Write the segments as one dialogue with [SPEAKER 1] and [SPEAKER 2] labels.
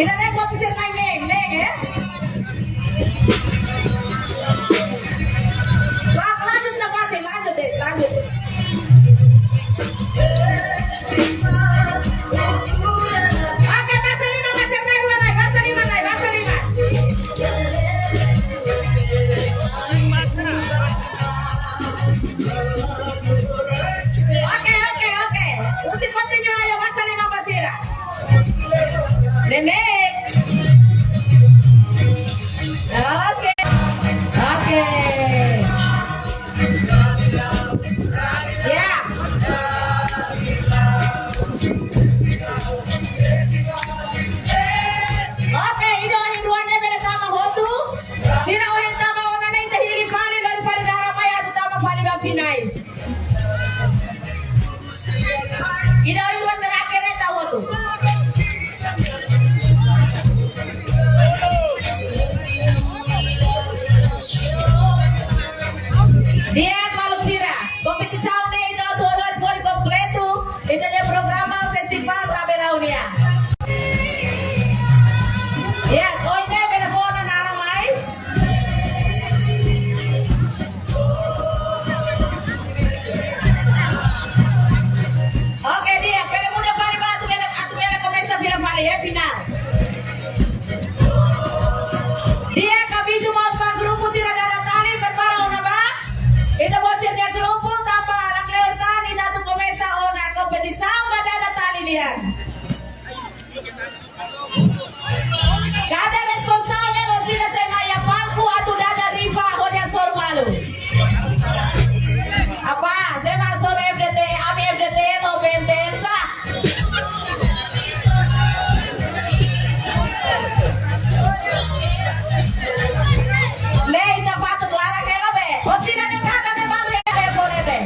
[SPEAKER 1] Kita naik posisi naik ya. Lanjut Napati, lanjut deh, lanjut. Oke, bahasa 5 masih naik, bahasa 5 naik, bahasa 5. Oke. Mesti continue ayo bahasa 5 Basira. Nenek. Oke. Ya. Oke, ini duanya beda sama hotu. Sina orang tama orang ini terhiri paling dari paling darah maya utama paling bafinais. Ini orang terakhirnya tahu hotu. Dia kalau sira kompetisi ini itu turun poli kompleto itu dia programa festival Rabelaunia. Ya, kau ini beda pohon anak mai. Oke dia, beda muda paling batu beda komesa final paling ya final. Dia kabiju mau pak grupo sira dada tali berparau naba. Ito po siya grupo tapa lang leotan ita tu komesa ona kompetisi dada tali liyan. Kada responsable o sila sa maya palku atu dada rifa o dia sormalu. Apa, saya masuk FDT, ami FDT no bentensa. Le ita patut lara kela be. O sila ni kada ne balu ya telefon ete.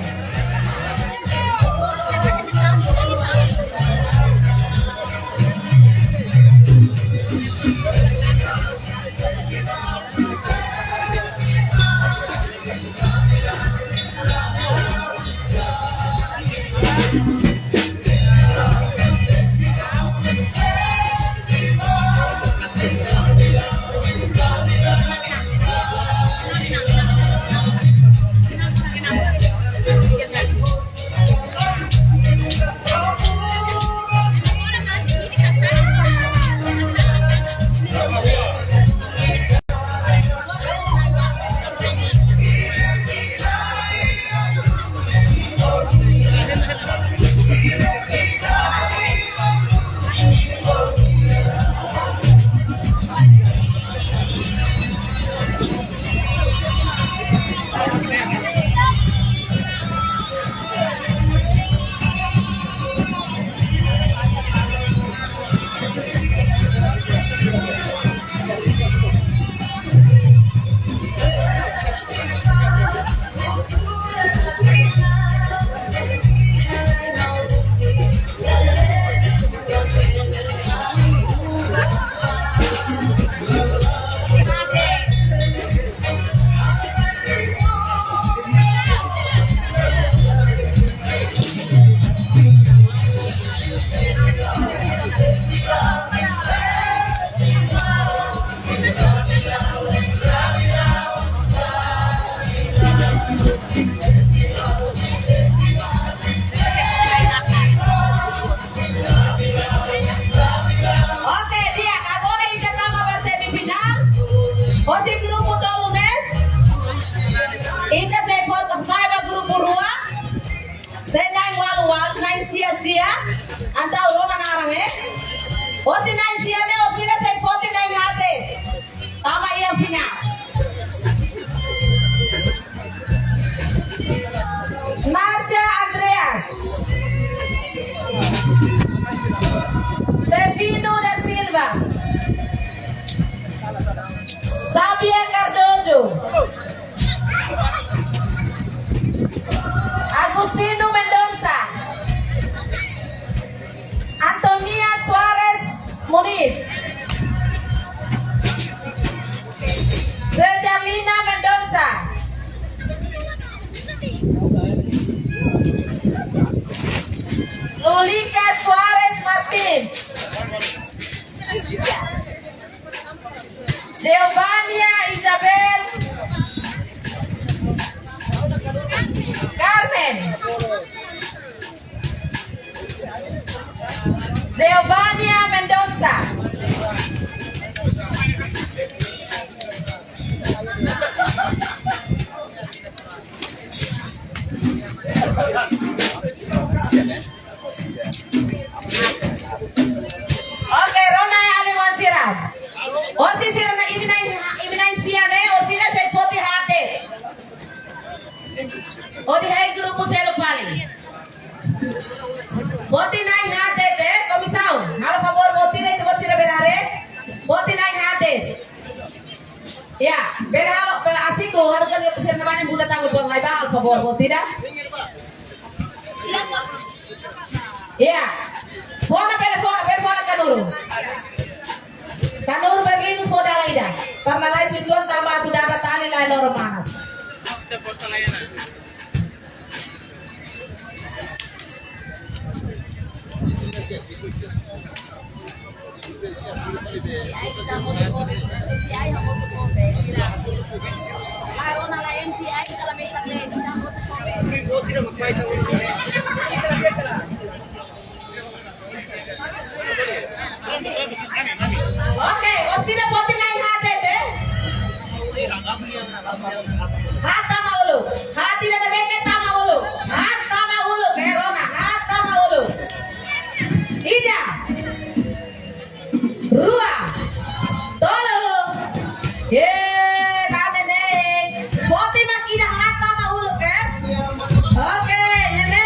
[SPEAKER 1] sia anta urona narame osi nai sia ne osi ne sai poti nai hate tama ia punya Marcia Andreas Stefino da Silva Sabia Cardozo Agustino Mendoza Antonia Suarez Muniz Sejalina Mendoza Lulika Suarez Martins Giovannia Isabel Carmen Giovannia Mendoza Oke, Rona Aliwan Sirat. Osi sirna iminay siyane, osi na say poti hate. Odi hay grupo selo pali. Poti nai hate te, komisaw. Halo favor poti nai tebot sira berare. Poti nai hate. Ya, berhalo asiko harga ni sirna bani budak tahu pon lai ba, favor poti dah. Ya. Fona kanuru. Kanuru berlingus modal ida. Karena lain situan tambah tidak ada tali lain orang manas. Oke, opsinya poti naik hati deh. Hata maulu, hati dan beket tama ulu, hata maulu, Verona, hata maulu. Ida, Rua, Tolo, nane nih, poti makina hata maulu kan? Oke, nenek.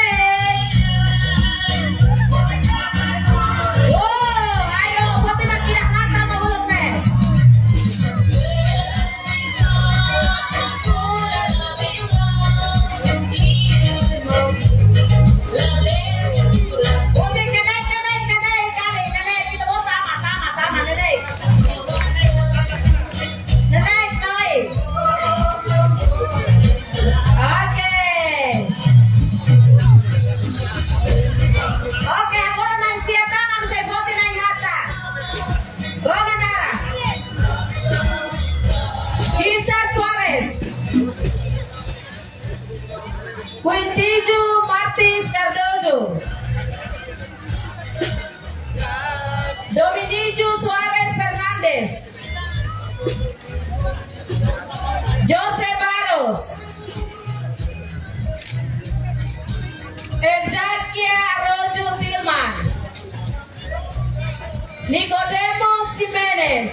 [SPEAKER 1] Quintiju Martins Cardozo, Dominiju Suarez Fernandez, Jose Barros, Ezakia Rojo Tilman, Nicodemo Jimenez,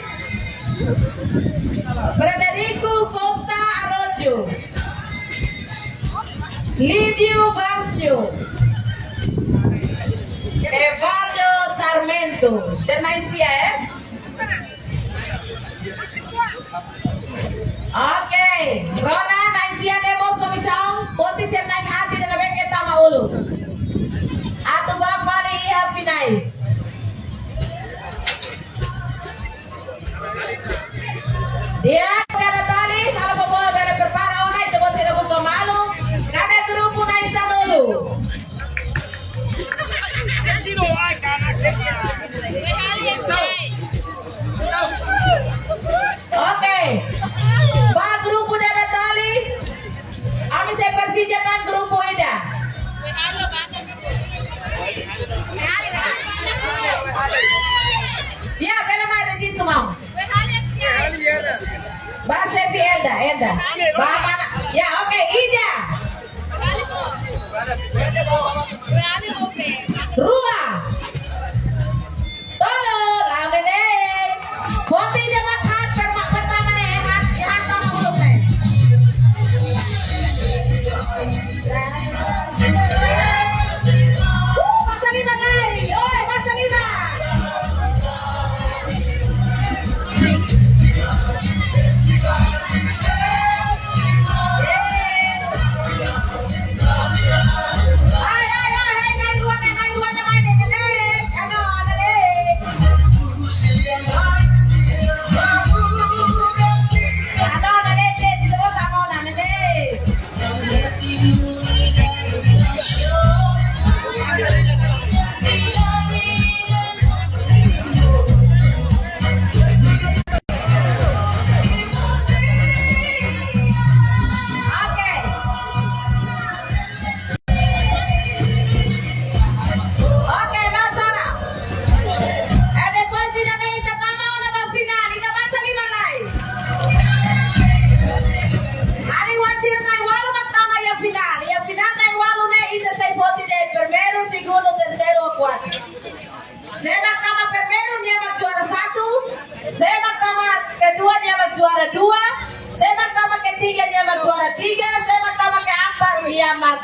[SPEAKER 1] Frederico Costa Arroyo, Lidio Bancio, Evaldo Sarmento. Ternaisia, Oke, Rona Naisia demos komisau, poti senai hati dan beke tama ulu. Atu bapari iha finais. Dia kada tali, kalau bawa bela berpara ona itu buat tidak buka malu. Kada grupo na isa dulu. Oke. Ba grupo dada tali. Ami saya persijakan grupo ida. Ya, pela mai registro mau. Ba Sefi Elda. Ba mana? Ya, oke, Ida. Rua. Tolo, lawan poti jamak hat pertama nih, hat tama ulung nih. Masa 5 kali. Oi, masa 5. Ay,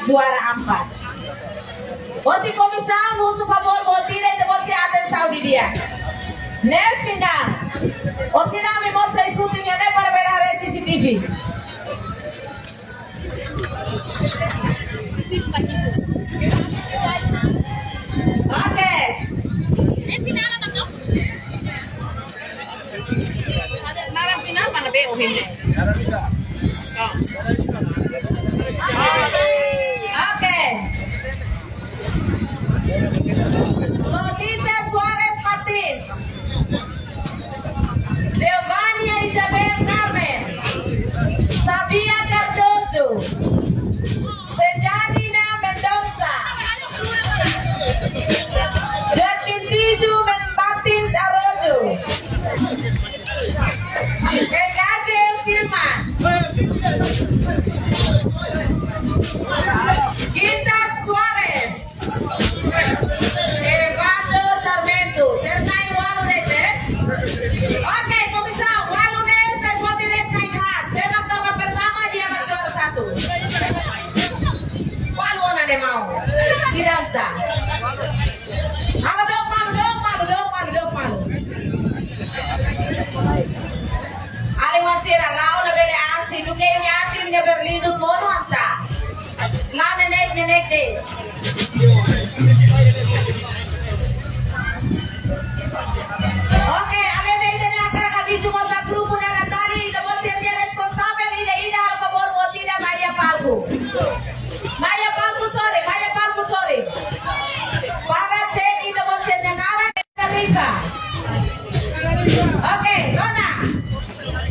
[SPEAKER 1] juara 4. Você comissão, por favor, botire de você atenção de dia. No final, você não me mostra isso, tinha nem para ver a CCTV. Ok. Nara final mana be o hindi? Okay. Lolita Suarez Martins, Giovanni Isabel Carmen, Sabia Cardozo, Sejanina Mendoza, Jacqueline Tiju Baptist Arojo, Egade Filma, Gita Suarez, Evandro Sarmento. Ternay walu nete. Okay, komisão, walu nete saya buat direct naik hat. Sepak nama pertama dia juara 1. Walu na de mau. Tidak usah. Halo dong malu. Ali wasira lau na bele asi, duke ini asi ni Berlinus mono ansa. La nenek de. Oke, alene ini akan kami cuma grupo na Natali, dapat dia responsable ida al favor botida Maria Palco. Maria Palco sorry. Para cek ida botnya nara Kalika. Oke, Nona.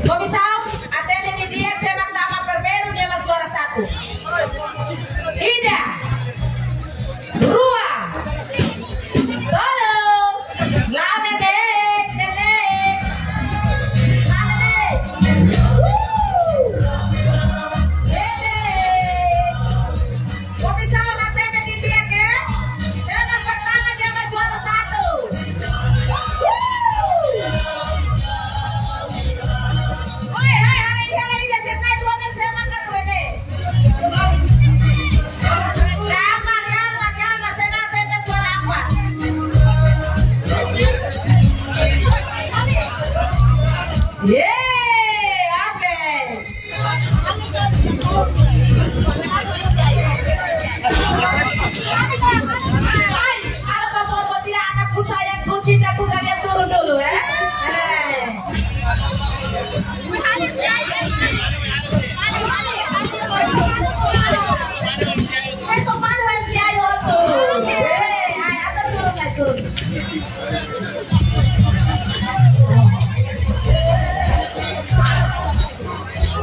[SPEAKER 1] Komisau, atende di dia sepak nama perberu dia juara 1. Ida. Rua. Tolong. Lana nenek. Lana nenek. Komisau, atende di dia ke? Sepak pertama dia juara 1. Oi, hari ini setnya tuanya semangat wene. Calma, saya atende juara 4. Yeay, oke. Hai, halo Bapak, tidak anakku sayangku, cintaku, kalian turun dulu ya.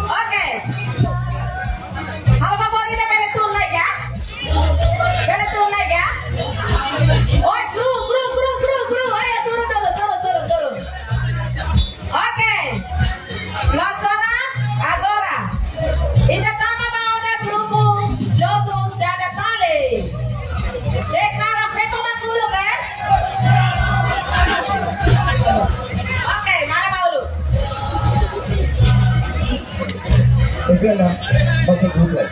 [SPEAKER 1] Oke. Halo Bapak, ini beli turun lagi ya. Oh, kru. Ayo turun dulu. Oke. Laksana agora. Ida tama bauna grupo Jotus dan Tali. Deklara feto makulu kan? Oke, mana maulu?
[SPEAKER 2] Segala macam grup.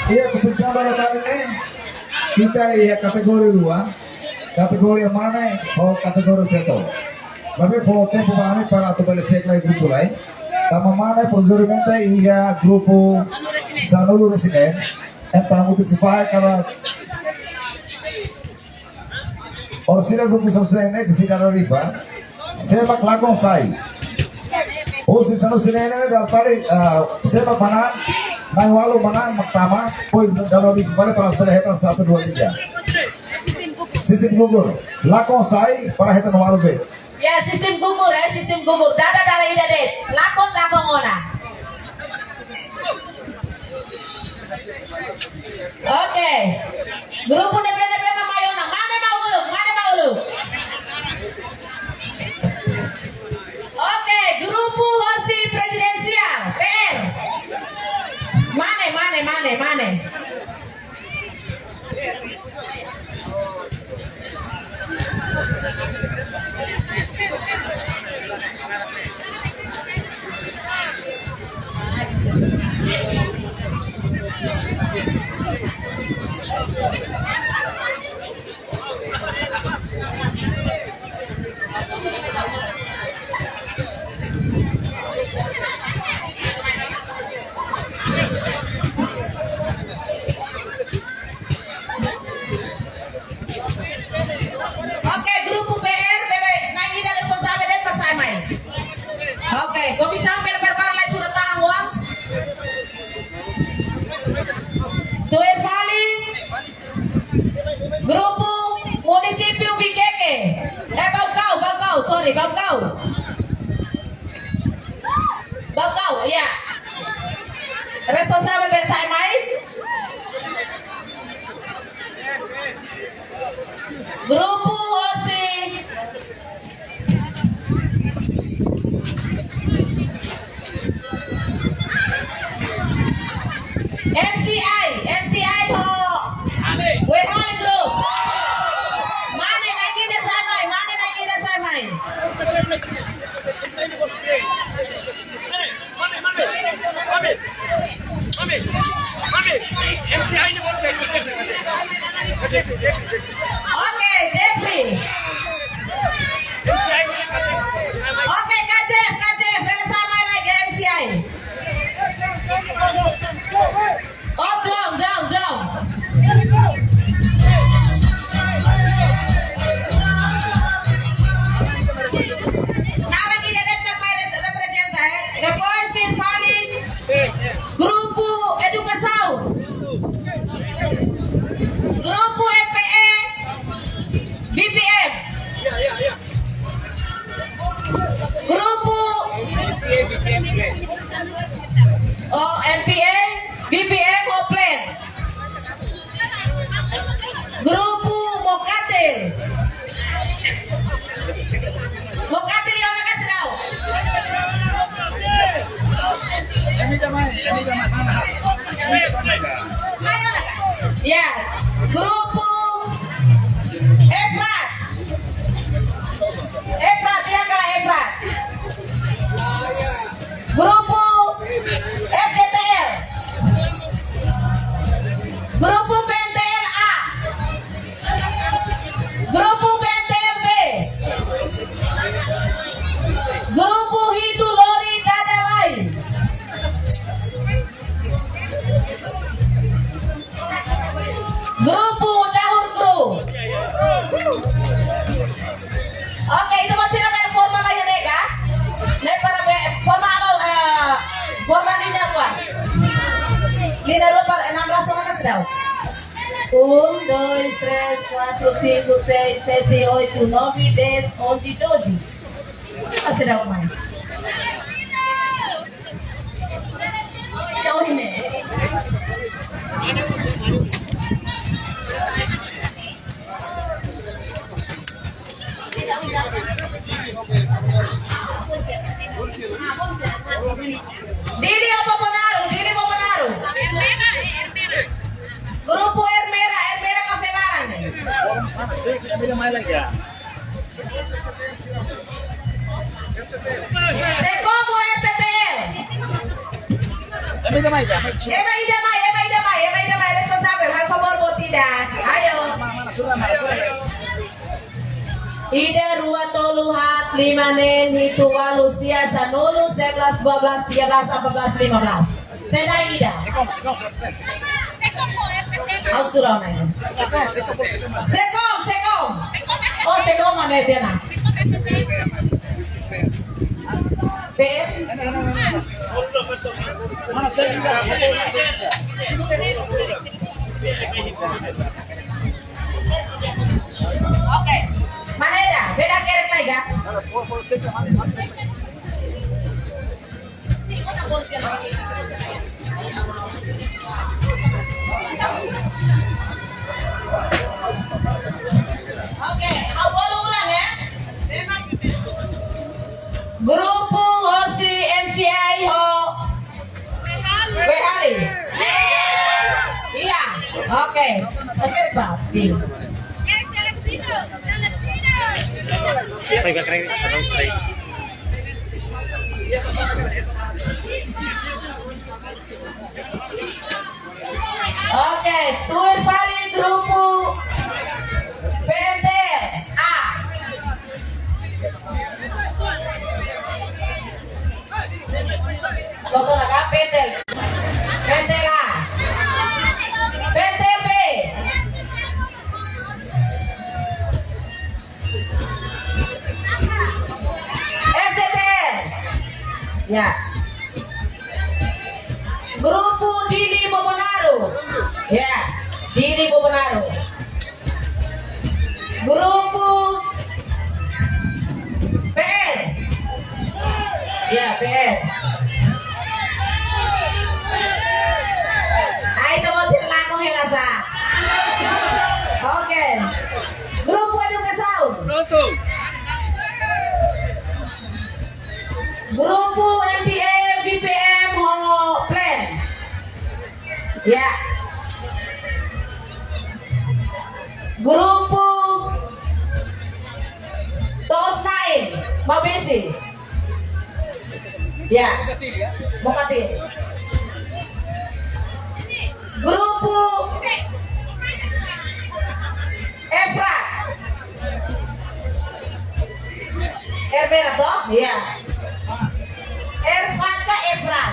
[SPEAKER 2] Iya keputusan pada kali ini kita lihat kategori 2. Kategori yang mana? Oh, kategori veto. Tapi foto pemain para tu boleh cek lagi grup lain. Tama mana prosedurimento iya grupo Sanulu Resident. Entah mungkin supaya kalau Orsina grupo sosene di sini ada rival. Sepak lakon sai. Oh si Sanulu Resident dalam kali sepak mana? Nang walu mana pertama? Poin dalam rival para hetan 1, 2, 3. Sistem gugur. Lakon sai para hetan walu be.
[SPEAKER 1] Ya, sistem gugur. Dada ida deh. Lakon ona. Oke. Grupo DPDP Mayona. Mana mau lu? Oke, grupo Hosi Presidensial. PR. Mana? nih, bab kau. Bab kau, ya. Responsable dari saya main. Grupo Hosi. MCI ho. Wait, on group. Mana lagi dah saya main? Mana lagi dah saya main? Oke, Jeffrey. Oke, Kak Jeff, ini saya main lagi MCI. Oh, jom. Nah, lagi dia datang main representa, depois Tirfani, Grupo Educação, Grupo EPE, BPM, Grupo MPA, BPM Oplen, Grupo Mocatel yang nak kasih tahu. Ya, Grupo Efrat, dia kalah Efrat. Grupo FDTL, Grupo PNTL A, Grupo PNTL B, Grupo Hidu Lori Kada lain, Grupo Dahur Group. Oke, itu masih namanya formal aja deh kak. Para formal formal lidah gua. Lidah lu para 16 orang kan sedang. 1, 2, 3, 4, 5, 6, 7, 8, 9, 10, 11, 12. Masih daw main. Jauh ini. Dili apa menaruh? Grupo Ermera Kafelaran. Sekomo RTTL. Emai damai, responsable, hal favor buat tidak. Ayo. Ida rua toluhat lima nen hitu walu siasa nulu 11 12 13 14 15. Senai Ida. Au surau nai. Sekom. Oh sekom mana dia nak? PM. Oke. Mana ada? Beda kerek lagi ya? Oke, boleh ulang ya? Grupo Hosi MCI ho. Wehali. Iya. Oke. Oke, Pak. Oke, tur paling grupo PT A. Kosong agak PT A. PT B. Ya. Grupo Dili Bobonaru. Ya, Dili Bobonaru. Grupo Ya, PS. Ay, ito mo sila akong hilasa. Oke. Grupo Edukasaw. Grupo MPM, BPM, ho, plan. Ya. Grupo Toos Naim, Mabesi. Ya. Bukatin. Grupo Efrat. Efrat toh? Iya. Erfat ke Efrat?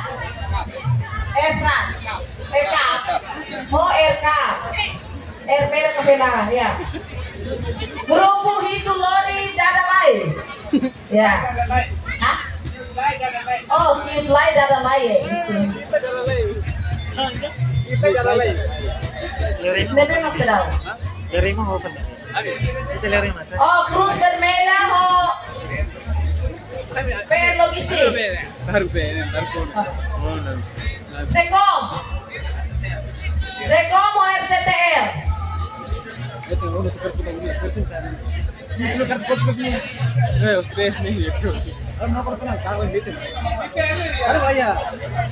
[SPEAKER 1] Efrat. Eka. Oh, Eka. Ermer kebenaran, ya. Grupo Hitulori Dadalai. Ya. Hah? Oh, Hitlai Dadalai. Nebe maksudnya?
[SPEAKER 3] Lerima ho pala. Ito lerima sa.
[SPEAKER 1] Oh, Cruz Bermela ho. Per logistik.
[SPEAKER 4] Baru
[SPEAKER 1] Sekom. Sekom ho RTTL.
[SPEAKER 4] itu udah tukar kita ini. Itu kan kok begini. Stress nih itu. Ano ko pala tawag dito. Ano ba ya?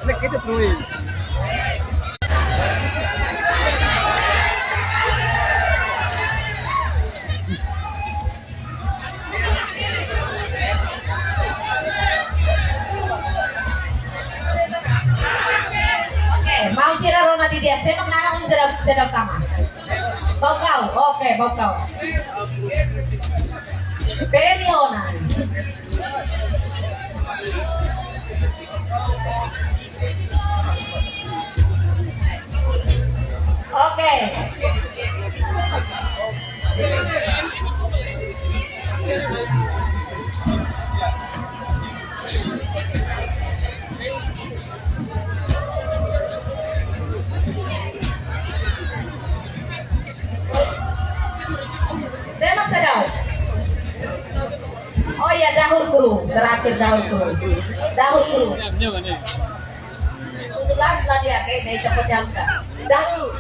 [SPEAKER 4] Sila kasi tuloy.
[SPEAKER 1] Mau sila Rona di dia. Saya mengenal kung sedang tama. Baukaw. Oke, baukaw. Pelionan. Oke. Saya maksa daun. Oh iya, dahul guru. Terakhir dahul guru. Dahul guru. 17 lah dia, kayak saya cepet jamsa. Dahul.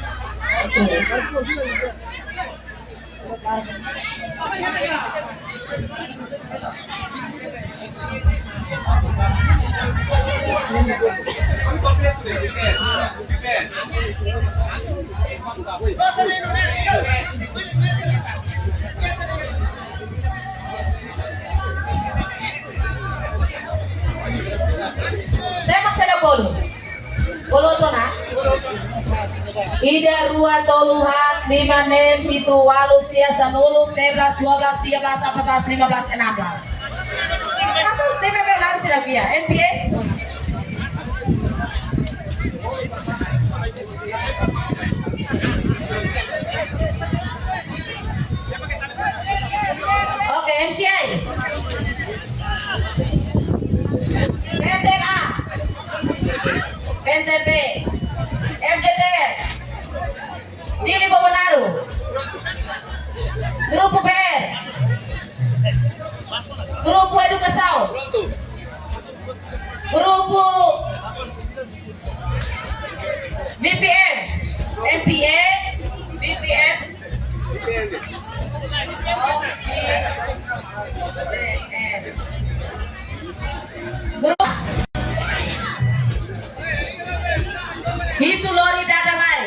[SPEAKER 1] Saya maksa ada bolu. Bolu tuh nah. Ida rua toluhat lima nem itu walu siasa nulu 11 12 13 14 15 16. Kamu TPP harus sudah via NPA. Oke, MCI. PNTNA. PNTB. FDTR. Dili Bobonaru. Grupo PR. Grupo Edukasaw. Grupo BPM. NPA. BPM. Grupo Hitulori Dadalai.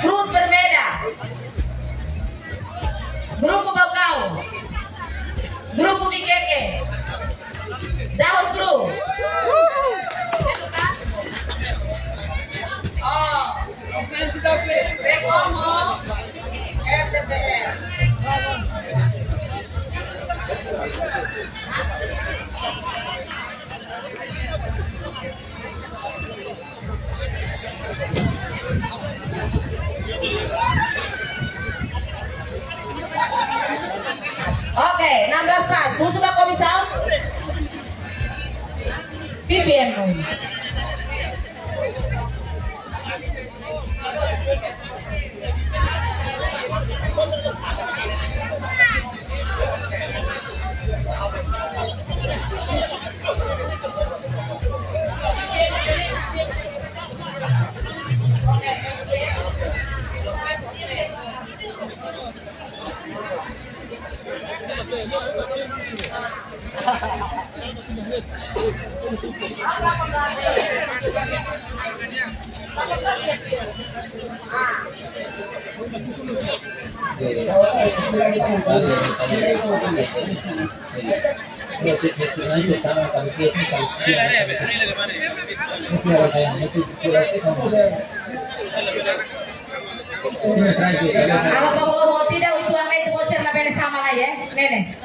[SPEAKER 1] Cruz Bermeda. Grupo Baukaw. Grupo Bikeke. Dahul Guru. Oh. Sekomo. RTTR. Oke, 16 pas. Susuba Komisal. BPM. Kalau kamu mau tidak itu angkat itu voucher lah beres sama lah ya, nenek.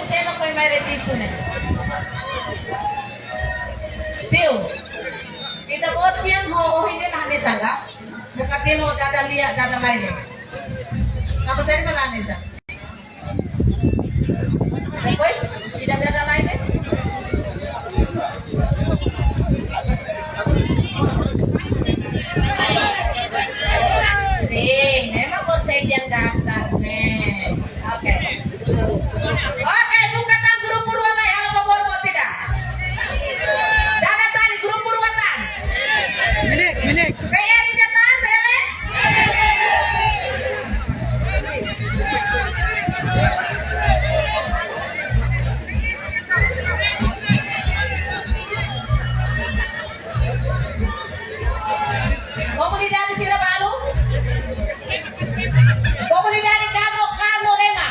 [SPEAKER 1] Sino ko may registro na? Tio, kita buat yang mau ini lah nih saga, bukan tino dada lihat dada lain. Apa saya malah nih saga? Pues, tidak dada lain. Nih, memang konsep yang dasar nih. Oke. Oke, bukan grup Purwata yang mau tidak? Jangan tadi grup Purwata.
[SPEAKER 4] Minik.
[SPEAKER 1] PR di depan, Bele. Komunidad Sirabalu. Komunidad Kano Lema.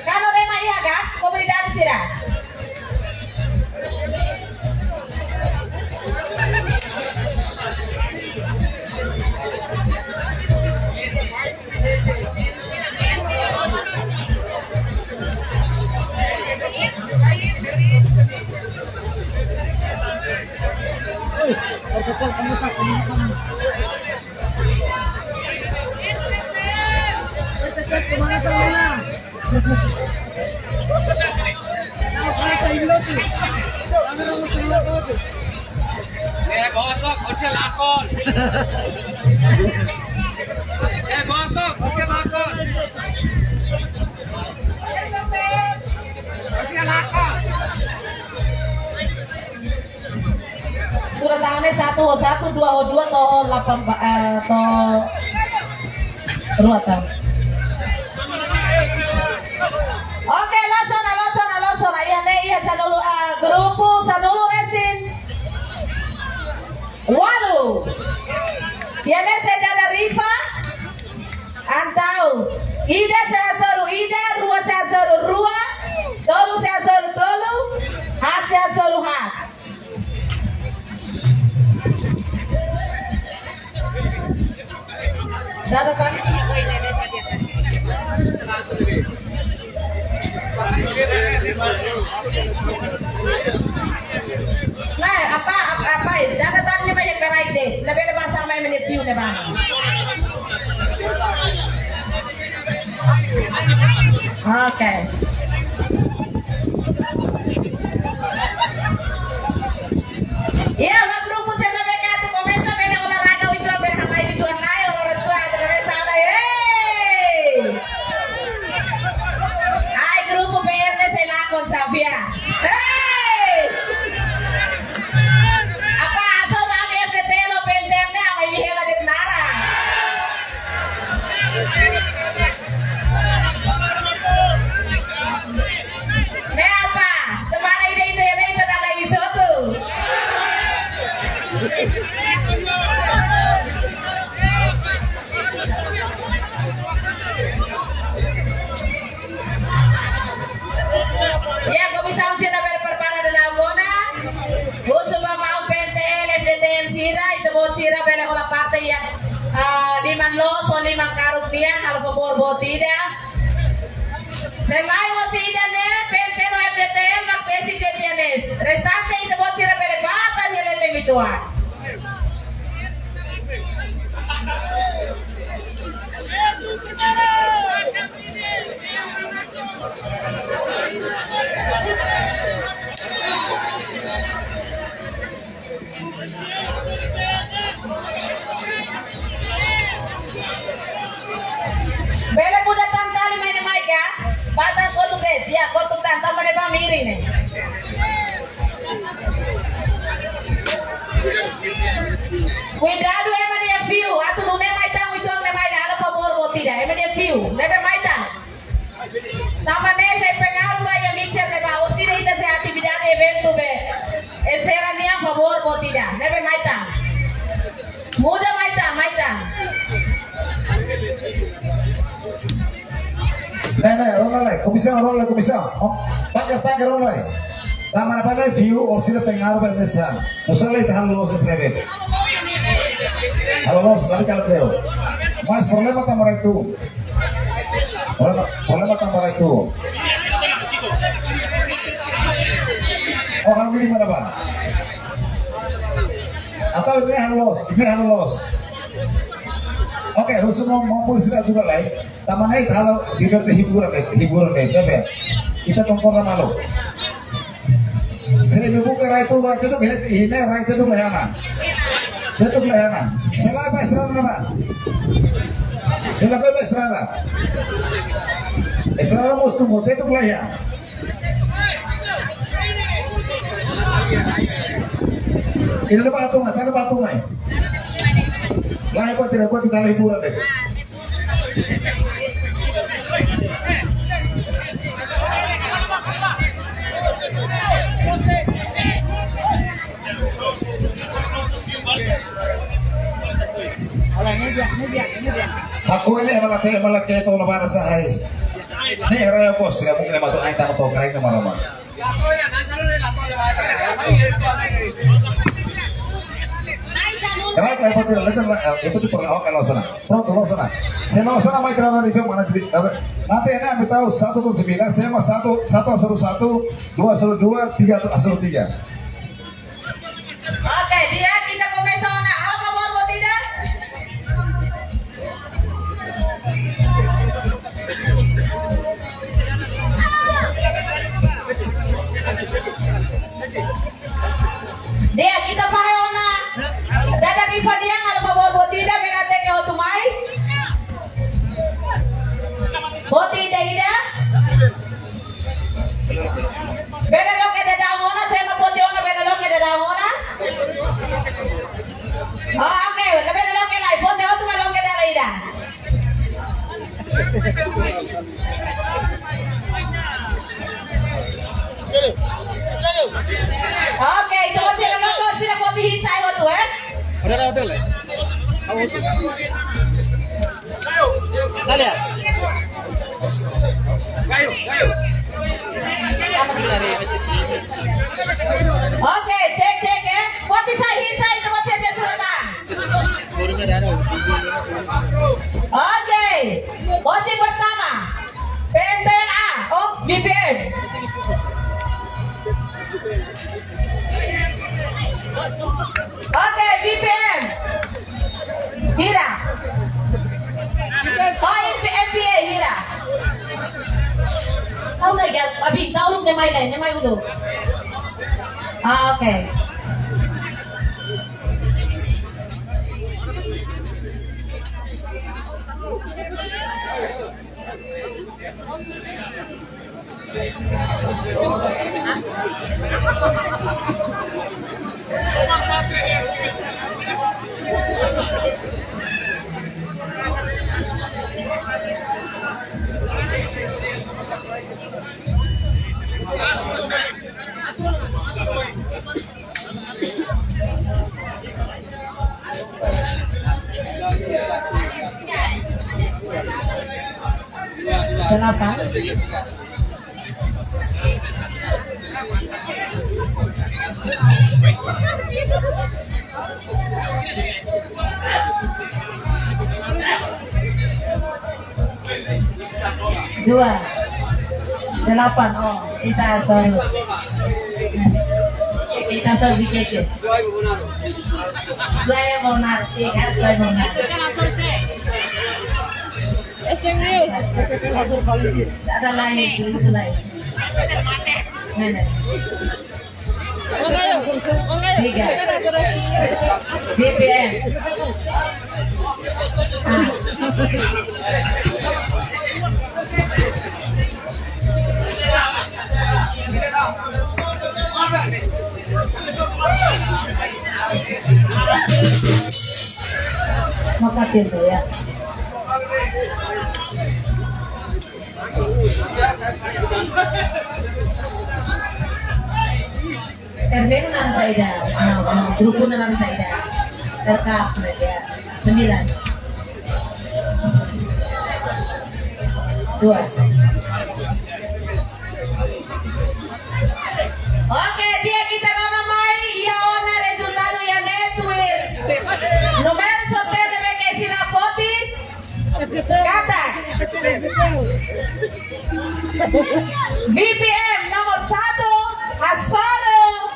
[SPEAKER 1] Kano Lema iya kan? Komunidad Sira.
[SPEAKER 5] Bosok, kursi lakon. Bosok, kursi lakon. Kursi lakon.
[SPEAKER 1] Surat tangannya 1 2 atau 8 atau 2 tahun. Oke, losona. Iya sanulu grupo sanulu resin. Walu. Tiene sedada rifa. Antau. Ida saya solo ida, rua saya solo rua, tolu saya solo tolu, hat saya solo hat. Dada kan? Nah, apa? Dada tanya banyak kerai deh. Lebih sama yang meneview nih bang. Oke. Iya, mak grupo sa nabeka tu komesa may na olahraga ito ang berhamay dito ang layo oras ko at komesa na ay grupo PR na sa lakon Safia. Hey! Apa aso mami FTTelo penderne may bihela dit nara. ito botira bela ko la parte ya 5 los o 5 karupiah al favor botida. Selai botida ne pentero FDTL magpesi tienes. Restante ito botira bela bata nila limituan. Bela muda tantali main maika, bata kotu bes, ya kotu tanta mana ba miri ne. Cuidado ema dia fio, atu nune mai tang itu ang mai ala favor botida, ema dia fio, lebe mai tang. Tama ne se pengaruh ba ya mixer ne ba, usire ita se actividad evento be. Esera ni a favor botida, lebe mai tang. Muda mai tang, mai tang.
[SPEAKER 2] Nah, rolai, komisa. Oh, pakai rolai. Taman apa nih view opsi pengaruh besar. Musuhnya itu hal los sendiri. Halo los, lagi kalau kau. Mas problema tambah itu. Problema tambah itu. Oh, kamu ini mana bang? Atau ini hal los. Oke, khusus mau polisi juga lain. Taman itu kalau diberti hiburan deh, ya. Kita tongkol malu. Saya buka itu ini itu layanan. Itu layanan. Selain Israel nama. Selain Israel. Israel mesti mute itu layan. Ini ada patung. Lah kok tidak buat kita liburan deh. Aku ini malah kayak tahu lebaran sahai. Nih raya bos, tidak mungkin masuk air tak tahu kerain kemana-mana. Karena kalau itu tidak itu diperlakukan lo sana. Pronto lo sana. Saya mau sana mai kerana review mana jadi. Nanti ini ambil tahu 1 9, saya mau 1 1 2 2 3 3.
[SPEAKER 1] Oke, dia kita komesona. Hal favor botida. Dia kita pakai ona. Dada rifa dia hal favor botida menate ke otumai. Botida ida. Beda lo ke dada ona, saya mau poti ona beda lo ke dada ona. Oh, oke, lebih lo ke lai poti otumai lo ke dada ida. Oke, itu poti lo ke sini poti hit saya otu
[SPEAKER 3] Udah lah. Ada. Gayo.
[SPEAKER 1] Oke, cek ya. Poti saya hit saya itu poti aja sultan. Oke, poti pertama. PNTNA, oh VPN. Oke, VPN. Hira. Oh, FPA Hira. Tahu lagi, abi tahu lu nyamai dulu. Oke. Kenapa? 2, 8. Oh, kita sorry. Kita sorry kece.
[SPEAKER 5] Suai benar.
[SPEAKER 1] Saya mau nasi kan, saya mau nasi.
[SPEAKER 5] Kita masuk sih.
[SPEAKER 4] Asian News.
[SPEAKER 1] Ada lain, itu lain. Mana?
[SPEAKER 4] Mangayo.
[SPEAKER 1] 3. BPM. Makatin tuh ya. RB itu nama saya, grup itu nama saya, terkap ya, 9, 2. Oke, dia kita nama mai, ia ona resultado ya network. Numero sorteio de que sira poti. Kata. BPM nomor 1, Asoro.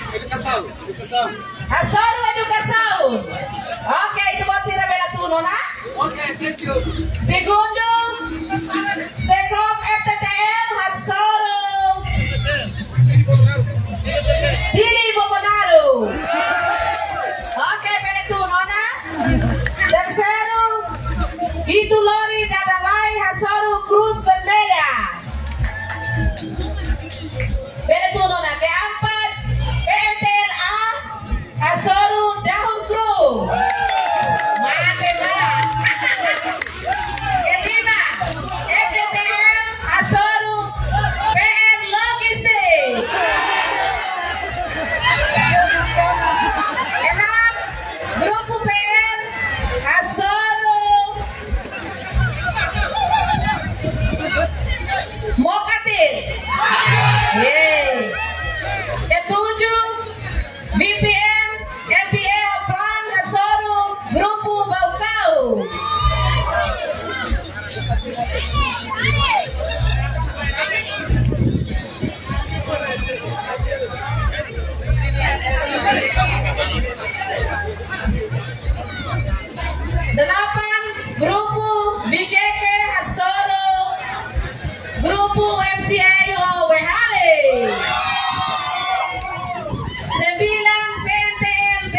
[SPEAKER 5] Educação.
[SPEAKER 1] Asoro Educação. Oke, itu buat sira bela tuno na.
[SPEAKER 5] Ok, thank you.
[SPEAKER 1] Segundo, Secom FTTM Asoro. Dili Boconaro. Oke, bela tuno na. Tercero, Itu Lori Dadalai Asoro Cruz Vermelha. Bela tuno na. Keempat, PNTLA Asoro Dahun Cruz. Kelima, FDTM Asoro PN Logistik. 6, Grupo PN Asoro Mokatir. Ketujuh, BPM MPA Plan Asoro Grupo Baucau. Delapan, Grupo BKK Asoro Grupo MCA Wehale. 9, PNTLB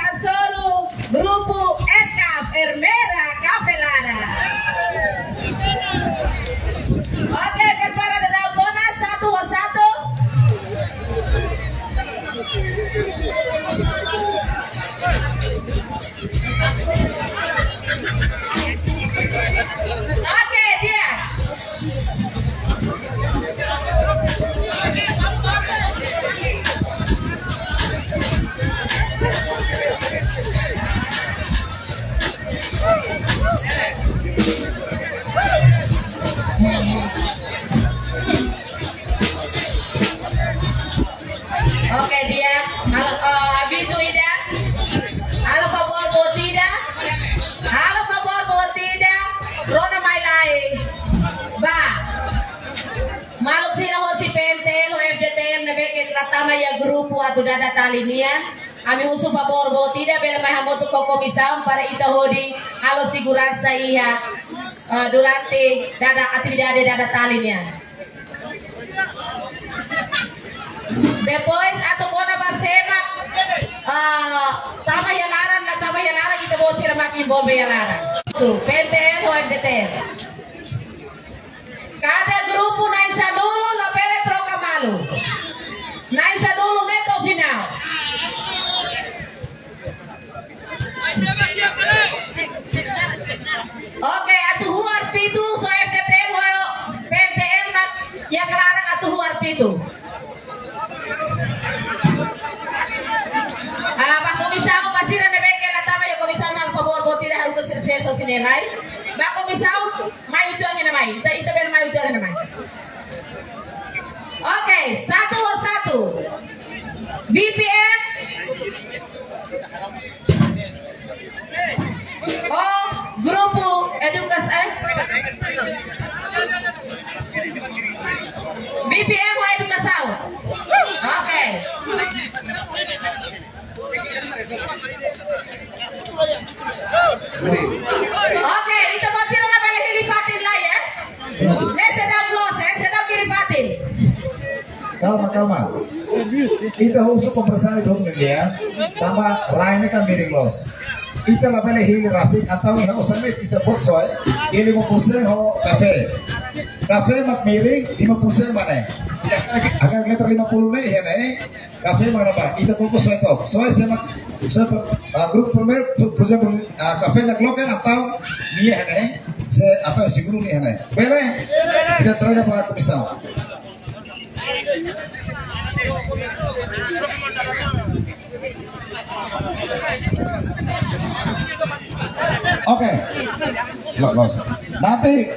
[SPEAKER 1] Asoro Grupo ECAP Ermera Capelara. Oke, prepara de Dalgona 1-1. Oke, dia. Oke, dia. Habis itu Ida. Halo favor botida. Halo favor botida. Rona mai lai. Ba. Maluk sina ho si PNTL o FDTL na beke tratama ya grupo atau dada talinian. Ami usu favor botida bela mai hamotu ko komisam para ita hodi halo segurança iha durante dada atividade dada talinian. Depois atau kona basema tama yalaran kita bawa sira makin bombe yalaran. Tuh, PNTL o FDTL. Cada grupo naisa dulu la pere troca malu. Naisa dulu neto final. Oke, atuh huar pitu so FDTL o PNTL nak ya kelarang atuh huar pitu. Pak Komisau masih na beke la tama ya Komisau na favor botida haru ko sirseso sinenay. Pak Komisau mai itu ang namay. Ita bel mai itu ang namay. Oke, 1-1. BPM Grupo Educação. BPM ou Educação? Ok. Ok, então vou tirar na velha Hilifatin lá, é? Esse dá o close, esse dá o Hilifatin.
[SPEAKER 2] Calma. Kita khusus pemeriksaan itu ya. Tambah lainnya kan miring los. Kita label hili rasik atau yang usamit kita buat soy. Ini 50% ho kafe. Kafe mak miring 50% mana? Agar kita 50 nih ya nih. Kafe mana apa? Kita fokus soy tok. Soy sama grup primer proyek kafe nak lokal atau dia nih. Apa siguru nih nih. Boleh? Kita terakhir Pak Komisar. Oke, los. Nanti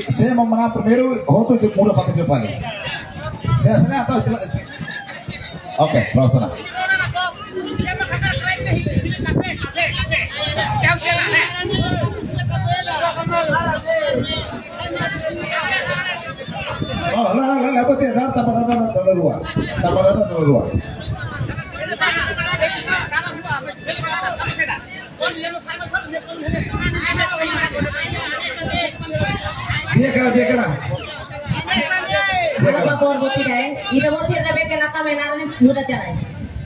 [SPEAKER 2] saya mau menang primeiro, outro de muda fato de fali. Saya senang atau oke, los sana. Oh, lah, betul. Tambah dada luar. Dia kalah.
[SPEAKER 1] Halo Pak Borboti deh. Ida mau sih nabe ke lata mainan muda jalan.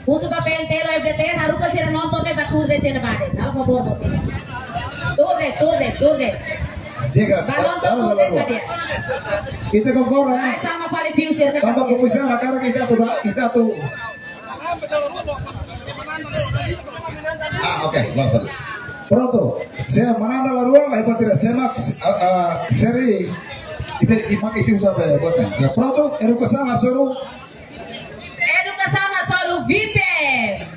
[SPEAKER 1] Usu pa pentero FDT harus ke sini nonton deh batur deh sini bade. Halo Pak Borboti. Tur deh.
[SPEAKER 2] Dia kalah.
[SPEAKER 1] Balon tur deh dia.
[SPEAKER 2] Kita kokor ya.
[SPEAKER 1] Sama Fari Pius ya.
[SPEAKER 2] Tambah komisar karena kita tuh. Oke, los. Pronto, saya menanda la ruang lah tidak semak seri kita imak itu sampai buatnya. Ya pronto, educação suruh
[SPEAKER 1] BPM.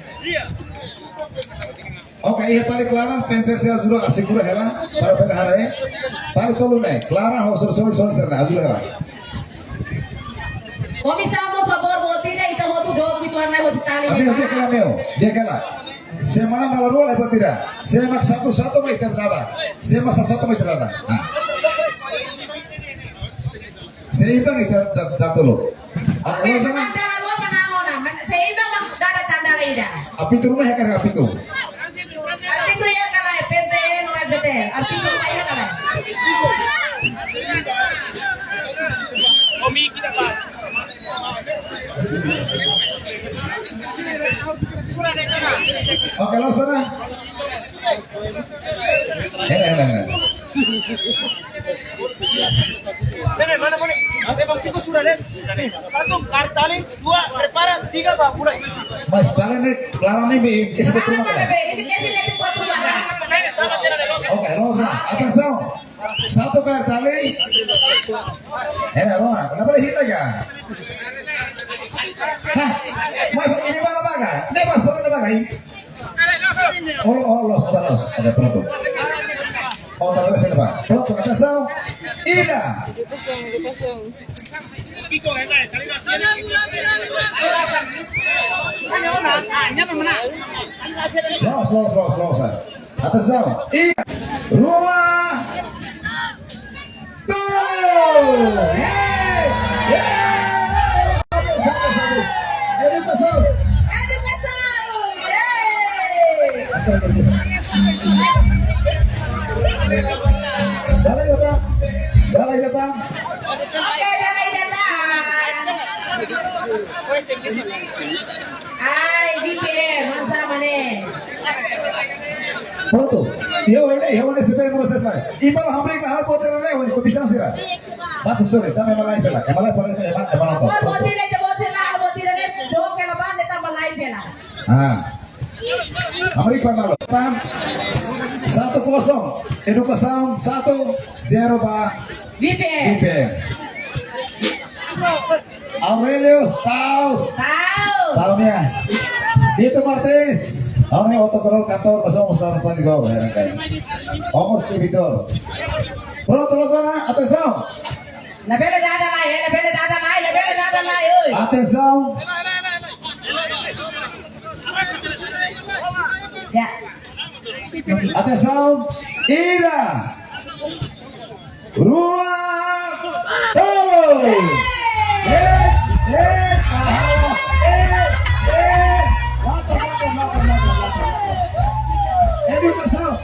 [SPEAKER 2] Oke, iya tali Clara, penter saya sudah asegura hela para pendahara tali tolu naik. Clara harus solusi serna azul hela.
[SPEAKER 1] Começamos Pak Borboti deh. Kita mau tuh dua kituan lagi tali.
[SPEAKER 2] Dia kalah. Saya mana dalam ruang apa tidak? Saya mak satu meter darah. Saya mak satu meter darah. Seimbang itu dulu.
[SPEAKER 1] Oke, tanda luar penangonan. Seimbang mah dada tanda lida.
[SPEAKER 2] Api itu rumah ya kan api itu.
[SPEAKER 1] Api itu ya kalau PTN no FDT. Api itu ya kalau.
[SPEAKER 4] Omi kita Pak.
[SPEAKER 2] Oke, lo sana.
[SPEAKER 4] Mana? Bang Tiko sudah lihat. Satu kartalin, dua prepara, tiga Pak mulai.
[SPEAKER 2] Mas kalian nih, Clara nih bisa
[SPEAKER 1] Mana
[SPEAKER 2] ketemu
[SPEAKER 1] mana
[SPEAKER 2] kan?
[SPEAKER 1] be? Ini kasih nanti buat rumah.
[SPEAKER 2] Oke, lo sana. Atas dong. Satu kali. Lo, kenapa dihita ya? Hah, mau ini apa kan? Ini masuk ke bagai. Oh, los. Ada pronto. Oh, taruh ke depan. Pronto, atas dong. Ida. Los. Atas dong. Ida. Rumah. Tuh. Educação. Dalai datang.
[SPEAKER 1] Oke, Dalai datang. Hai, BPM, sama nih.
[SPEAKER 2] Pronto. Eu olhei sebagai proses lain. Ibu hamil hal poter lewat, kau bisa sih lah. Batu sore, tapi malah lah. Malah
[SPEAKER 1] Borboti deh, Borboti deh. Jauh ke lapan, tambah live lah.
[SPEAKER 2] Amerika malu. 1-0. Educação 1-0 Pak
[SPEAKER 1] BPM.
[SPEAKER 2] Aurelio tahu. Tahunya. Itu Martins. Ini autogol kantor pasal musnah tadi kau bayar kan. Omos Vitor. Pronto sana, atenção.
[SPEAKER 1] Lebele dada naik, oi.
[SPEAKER 2] Atenção.
[SPEAKER 1] Ya.
[SPEAKER 2] Atenção. Ida. Ruang. Tolong. Educação.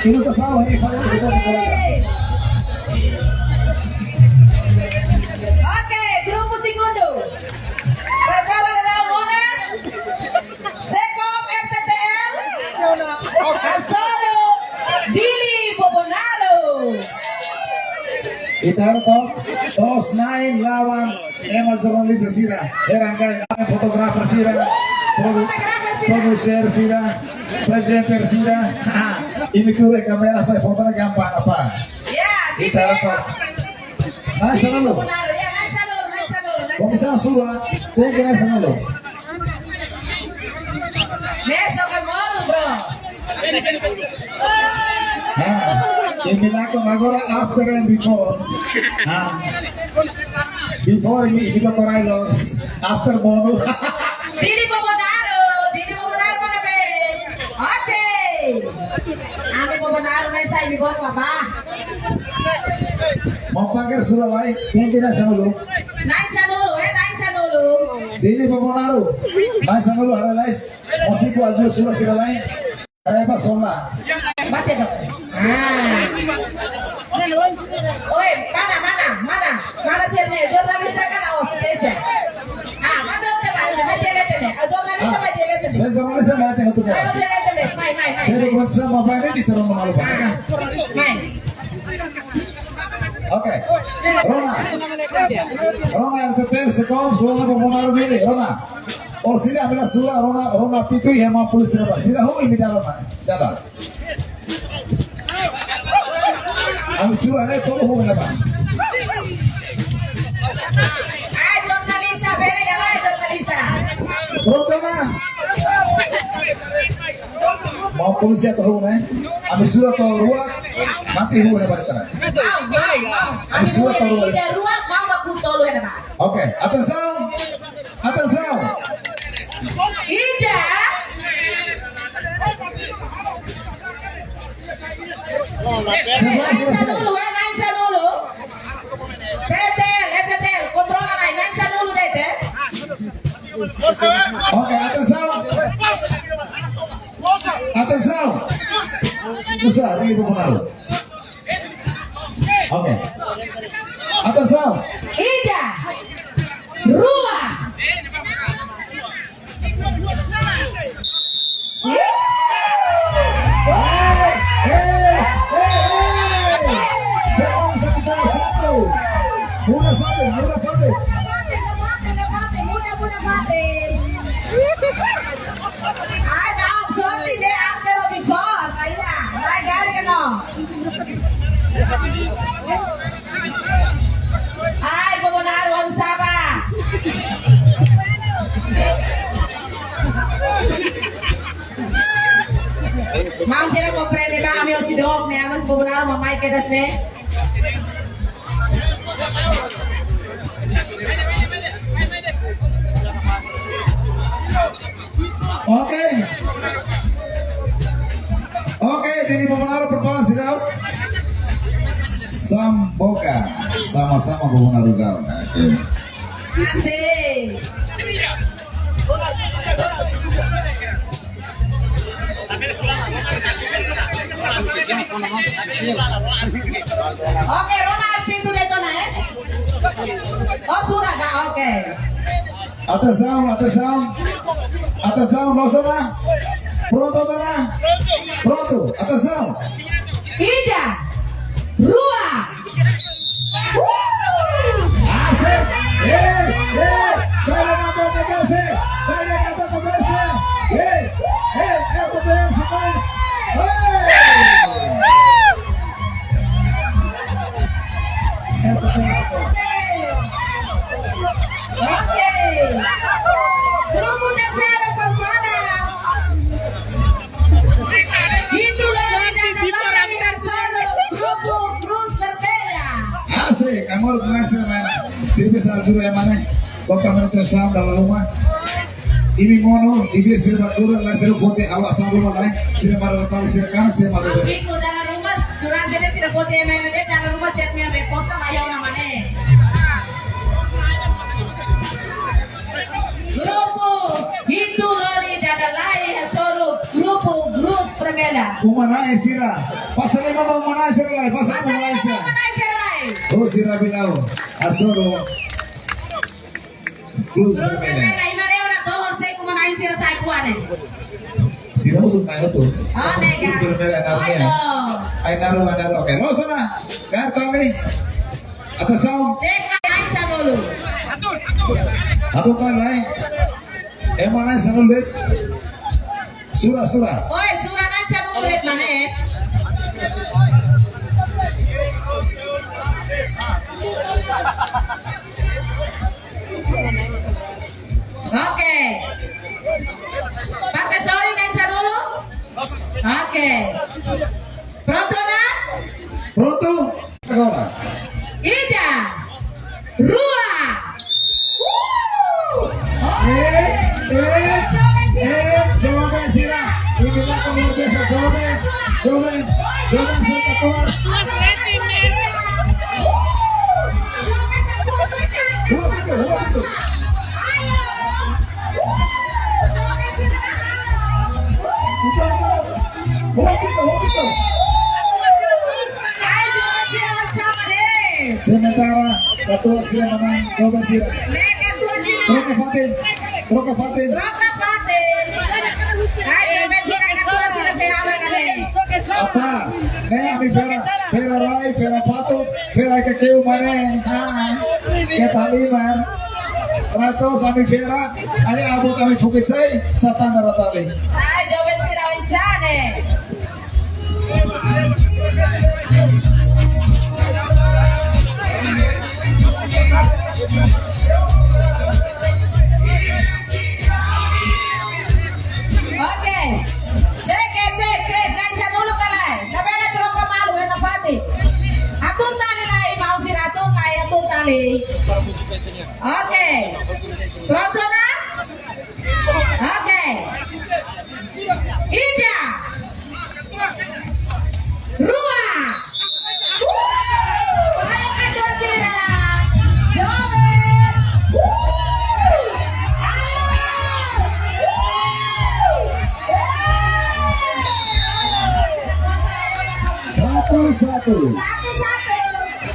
[SPEAKER 2] Educação aí,
[SPEAKER 1] Oke, grupo segundo. Prepara la mona. Sekom RTTL. Asolo. Dili Bobonaro.
[SPEAKER 2] Kita toh tos naik lawan Emma jurnalis sira, Erangga fotografer sira, produser sira, presenter sira. Ini kure kamera saya fotonya gampang apa?
[SPEAKER 1] Ya,
[SPEAKER 2] Kita
[SPEAKER 1] Bibi.
[SPEAKER 2] toh. Nah, sana lo.
[SPEAKER 1] Bobonaro. Ya, naik sana.
[SPEAKER 2] Kau bisa suruh, tengok na sana lo.
[SPEAKER 1] Neso Kamoro, bro.
[SPEAKER 2] Ini laku agora after and before. Before ini korai los, after bonus.
[SPEAKER 1] Dili Bobonaro mana be? Oke. Ami Bobonaro may sa ibi bot ba?
[SPEAKER 2] Mau pakai suruh lain, tengok na sana lo.
[SPEAKER 1] Naik sanulu.
[SPEAKER 2] Ini pemonaru, nah sana lo ada lain. Musik wajib suruh sila lain. Ada apa sona?
[SPEAKER 1] Bate dong. Oi, mana sirne? Jurnalista kan awas sese. Mana te ba? Mai delete ne. Jurnalista mai delete ne.
[SPEAKER 2] Saya jurnalis saya tengok tu
[SPEAKER 1] Mai
[SPEAKER 2] kan.
[SPEAKER 1] delete ne. Mai.
[SPEAKER 2] Saya buat sama apa ini di terang malu pak.
[SPEAKER 1] Mai.
[SPEAKER 2] Oke, Rona yang tetap sekom suara pemonaru ini, Rona. Oh sini ambil suara Rona pitu yang mampu siapa? Sini hong ini dalam mana? Dalam. Ambil suara ini tolong hong apa?
[SPEAKER 1] Jurnalista, bere gala jurnalista.
[SPEAKER 2] Rona. Mau polisi atau hong ambil suara atau ruang nanti hong apa kita?
[SPEAKER 1] Ami sudah tahu. Ida ruang mau aku tolu ya, Pak.
[SPEAKER 2] Oke, atenção.
[SPEAKER 1] Ida. Naisa dulu. FTL, kontrol lain. Naisa dulu deh, teh.
[SPEAKER 2] Oke, atenção. Besar ini pemonaru. Oke. Atenção.
[SPEAKER 1] Ida. Rua.
[SPEAKER 2] Mudah mati.
[SPEAKER 1] Mudah mati. Ada sorti deh after or before. Iya, naik gari kan no. Ay, Bobonaro, ano saba? Mau sila comprende ba kami o si Doc ne? Mas Bobonaro, mamay kedas ne?
[SPEAKER 2] Oke, jadi pemonaru pertama sidau. Samboka, sama-sama pemonaru kau.
[SPEAKER 1] Asik. Oke, Ronald pintu dito na eh. Oh, sudah ka? Oke.
[SPEAKER 2] Atenção, nós vamos. Pronto, atenção.
[SPEAKER 1] Ida. Rua.
[SPEAKER 2] Saya kata PKC. RTTL semua.
[SPEAKER 1] Oke. Grupo tercero por mana. Itu dari Natal kita solo. Grupo Cruz Berbeda.
[SPEAKER 2] Asik, amor mengasih mana? Sini bisa juru yang mana? Kau kamera tersam dalam rumah. Imi mono, ibi sila matura, la sila bote awak sama rumah lain, sila marah sila kanan, sila marah
[SPEAKER 1] Amigo, dalam rumah, durante ini sila poti MLD, dalam rumah setnya repota lah yang namanya. Grupo Hindu Lori Dadalai Hasoro Grupo Grus Premela.
[SPEAKER 2] Umanay sila, pasal lima umanay sila lain, pasal
[SPEAKER 1] Masa
[SPEAKER 2] umanay
[SPEAKER 1] lima
[SPEAKER 2] sila.
[SPEAKER 1] mana sila lain?
[SPEAKER 2] Terus sila bilau, asoro,
[SPEAKER 1] Grus
[SPEAKER 2] terus berkata,
[SPEAKER 1] Premela, imare orang tohor saya kumana sila saya kuane.
[SPEAKER 2] sila musuh tayo tuh.
[SPEAKER 1] Oh, nega.
[SPEAKER 2] Terus berkata namanya.
[SPEAKER 1] Oh,
[SPEAKER 2] Ay naruh, oke, lo sana, kartu nih, atas sound.
[SPEAKER 1] cek lain sa dulu.
[SPEAKER 2] Atau kan lain, emang lain sanul bet, surah.
[SPEAKER 1] Oi, surah lain sa dulu het mana? Oke. Partai sorry lain sa dulu. Oke. Pronto na?
[SPEAKER 2] Pronto, sekolah.
[SPEAKER 1] Ida. Rua.
[SPEAKER 2] Jawaban sila. Inilah luar biasa jawaban saya ketua. Huwag ito. Huwag ito. Sementara satu sila menang, coba sila. Troca Fatin.
[SPEAKER 1] Troca Fatin. Ayo, sila kedua sila saya ala na
[SPEAKER 2] Apa? Ami Vera Rai, Vera Fatus, Vera Kekeu Mane, Kita Limar, Ratos Ami Vera, Ayah Abu kami Fukitsai, Satan Ratali.
[SPEAKER 1] Ay, joven sila winsane. Oke. Cek. Naisa dulu kalay. Nabela troka malu na pati. Atun tali lai mau siratun lai atun tali. Oke. Pronto na? Oke. Ida. Rua. Ayo kedua sila. Joven.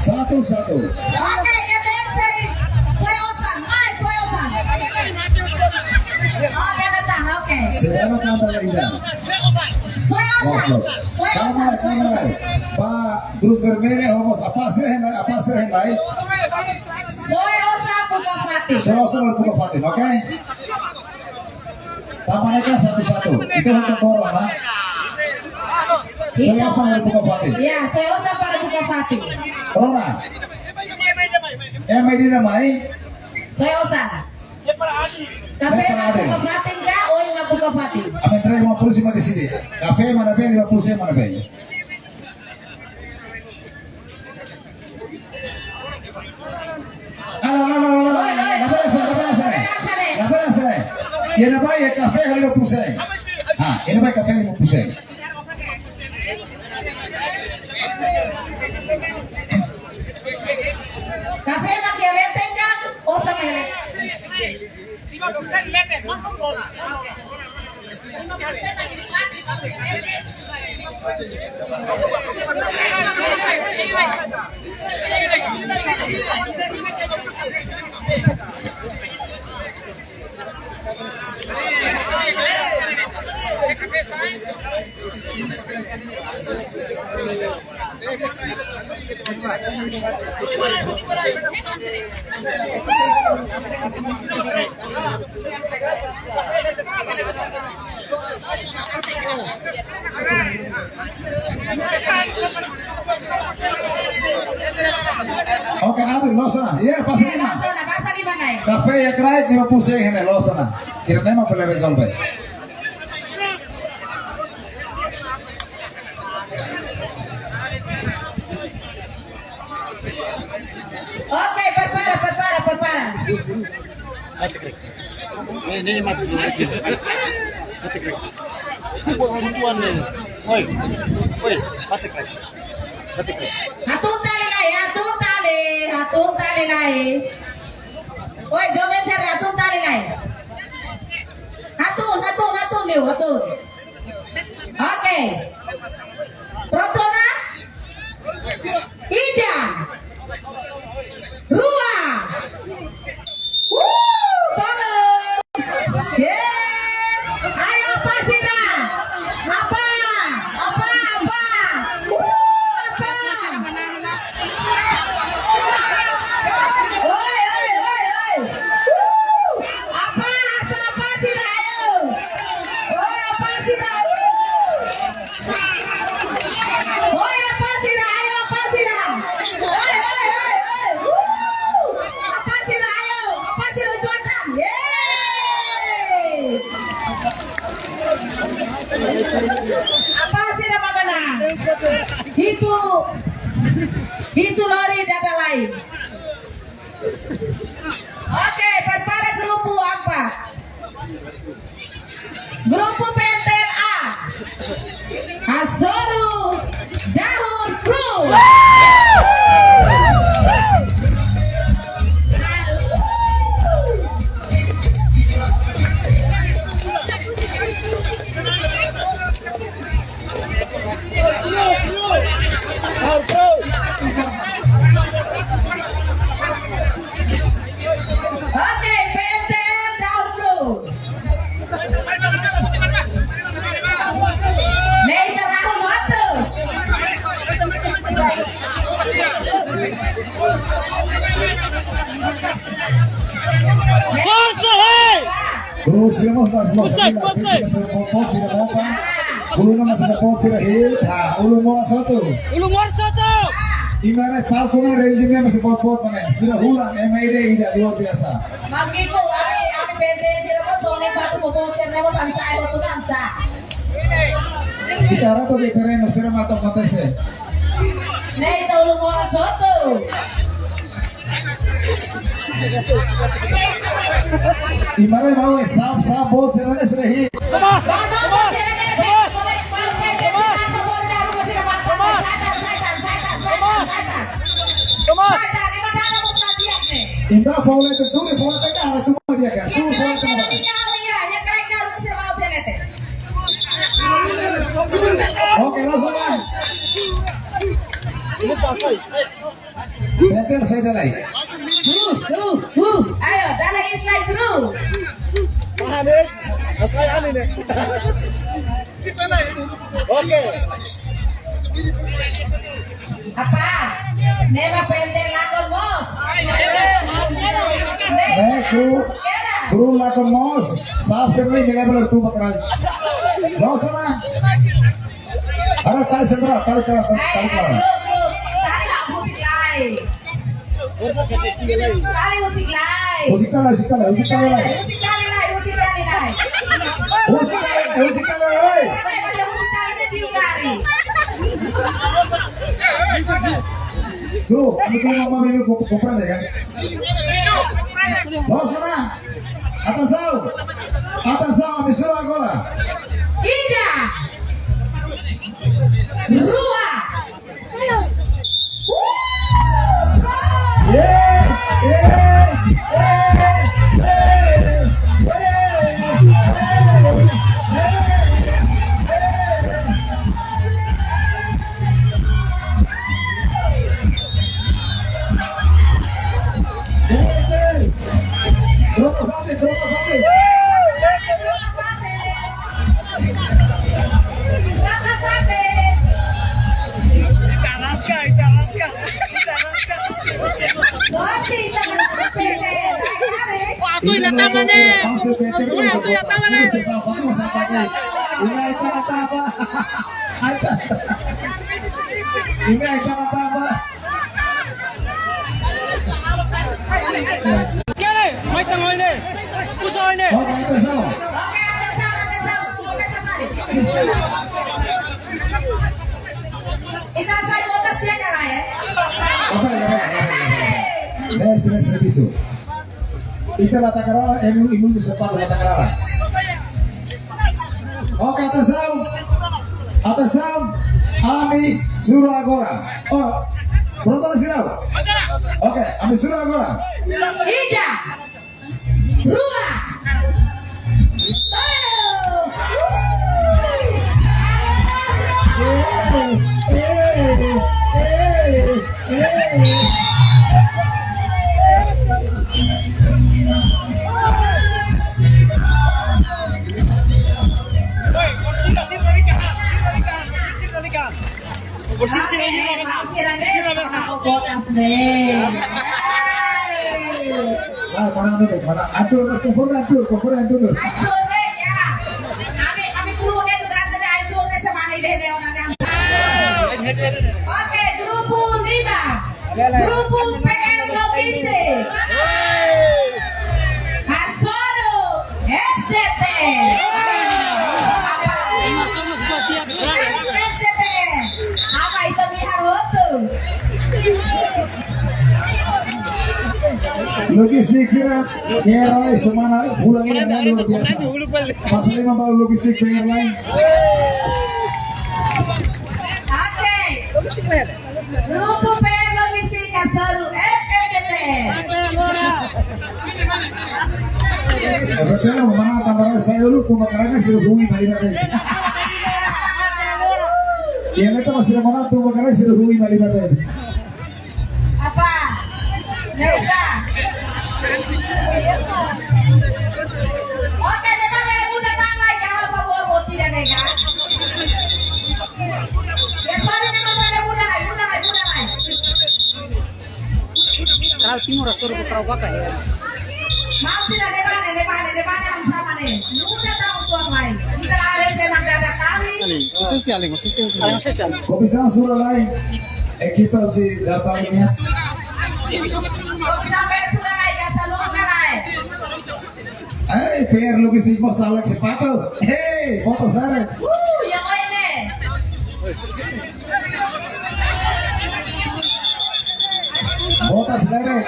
[SPEAKER 2] Satu.
[SPEAKER 1] Oke, ketensi. Soyosan. Oke, datang. Oke.
[SPEAKER 2] Sedana kanta Ida.
[SPEAKER 1] Soyosan.
[SPEAKER 2] Kamera. Pak Grup Bermele homos apa sih lain?
[SPEAKER 1] Soyosan buka Fatih.
[SPEAKER 2] Salah buka Fatin, oke? Tamannya satu. Itu untuk corona. Salah buka Fatin.
[SPEAKER 1] Ya, soyosan para buka Fatih.
[SPEAKER 2] Corona. May dinamay.
[SPEAKER 1] Soyosan. Kafe buka Fatih enggak? Oh, yang buka Fatih.
[SPEAKER 2] Amin try 50 di sini. Kafe mana be 50 mana be? Halo. Lapasa. Yan ba ya kafe 50 ini ba kafe 50
[SPEAKER 1] Kafe makialete enggak? Oh, sama elete.
[SPEAKER 2] Oke, Andri, lo sana. Iya, pasal
[SPEAKER 1] Iya,
[SPEAKER 2] 5.
[SPEAKER 1] Losona, pasal di mana ya?
[SPEAKER 2] Kafe ya kerai 50 ini lo sana. Kira-kira mau boleh sampai.
[SPEAKER 1] Oke, prepara.
[SPEAKER 3] Ay, te creo. Ini mati dulu lagi. Batik lagi. Bukan tuan nih. Woi, woi, batik lagi. Batik lagi.
[SPEAKER 1] Hatung tali lai, hatung tali lai. Oi, jomen ser hatung tali lai. Hatung liu, hatung. Oke. Protona. Ida. Rua. Tolong. Yeah. Ayo pasina. Apa? Apa? Oi. Apa? Asal pasina ayo. Oi, pasina. Oi, pasina ayo, pasina. Oi. Pasina ayo, pasina jualan. Yeay. Apa sih nama benar? Itu lori dada lain. Oke, prepare grupo apa? Grupo PNTRA. Azoru Dahun Crew. Oke, PNTR Dahun Crew. Nei terahun waktu.
[SPEAKER 3] Força, rei!
[SPEAKER 2] Terus sila mo mas Ulo na sa po sila ulo mo na soto.
[SPEAKER 3] Ulung Warsoto!
[SPEAKER 2] Imana palko na rejim na masipot mana. Sila hula MID tidak luar biasa.
[SPEAKER 1] Magiku, ami PNTR sila mo sone patu mo po sila mo sansa ay mo tunansa.
[SPEAKER 2] Kita rato di terreno sila matok matese.
[SPEAKER 1] Nei taulung mo na soto.
[SPEAKER 2] Imana mau sab bot sila na sila hi. Indah faule itu dulu faule tengah tu mau dia kan. Tu faule tengah. Oke langsung kan. Better saya dah lagi.
[SPEAKER 1] Ayo, dala is like through.
[SPEAKER 4] Hanis, asal ani nih. Kita naik. Oke.
[SPEAKER 1] Apa? Nema pente lakon mos.
[SPEAKER 2] Bro lakon mos. Saaf se nahi mila bola tu bakran. Langsung lah. Ada tali sendera, tali kera.
[SPEAKER 1] Tali musik lain. Tali musik lain.
[SPEAKER 2] Musik tali lain.
[SPEAKER 1] Musik tali lain.
[SPEAKER 2] Musik tali lain.
[SPEAKER 1] Ada musik tali di Ugari.
[SPEAKER 2] Tuh, itu mama mimi comprende kan? Langsung lah. Atenção, emissora agora.
[SPEAKER 1] Ida. Rua.
[SPEAKER 3] Atuh na tama ni.
[SPEAKER 2] Atuh na tama ni. Ini akan apa?
[SPEAKER 3] Kaya, may tangoy ni. Pusoy ni.
[SPEAKER 2] Oke, atenção.
[SPEAKER 1] Oke, atenção. Kita saya botas dia kalah ya.
[SPEAKER 2] Desce piso. Ita Latakarara, ibu sempat Latakarara. Oke, atas sound, Ami Suragora. Oh, Bronto Sirau. Oke, Ami Suragora.
[SPEAKER 1] Ija. Rua.
[SPEAKER 3] Bersih sini aja.
[SPEAKER 2] Nah, mana dulu, mana? Atur, kompor atur.
[SPEAKER 1] Oke, grupo 5. Grupo PL Logistik. Asoro FDT. FDT. Apa itu Miharoto?
[SPEAKER 2] Logistik Sirat, Airline semana pulang ini luar biasa. Pasal 5 baru logistik Airline.
[SPEAKER 1] Oke. Grupo PL Logistik Asoro FDT.
[SPEAKER 2] Pero mana tambah saya dulu pembakarannya sudah bumi tadi. Yang itu masih mana pembakarannya sudah bumi tadi.
[SPEAKER 1] Apa? Nesa. Oke, jadi kayak udah tangan jangan lupa bawa boti dan nega. Ya soalnya memang ada muda lagi.
[SPEAKER 4] Kalau timur suruh putra baka ya.
[SPEAKER 1] Mau sih ada depan yang sama nih. Muda tahu tuan lain. Kita ada memang gak ada kali.
[SPEAKER 2] Komisa suruh lain. Equipa si datang ini.
[SPEAKER 1] Kau sampai sudah naik asal lu nggak naik.
[SPEAKER 2] PR logistik mau salah sepatu. Hei, foto sare.
[SPEAKER 1] Yang ini.
[SPEAKER 2] Foto sare.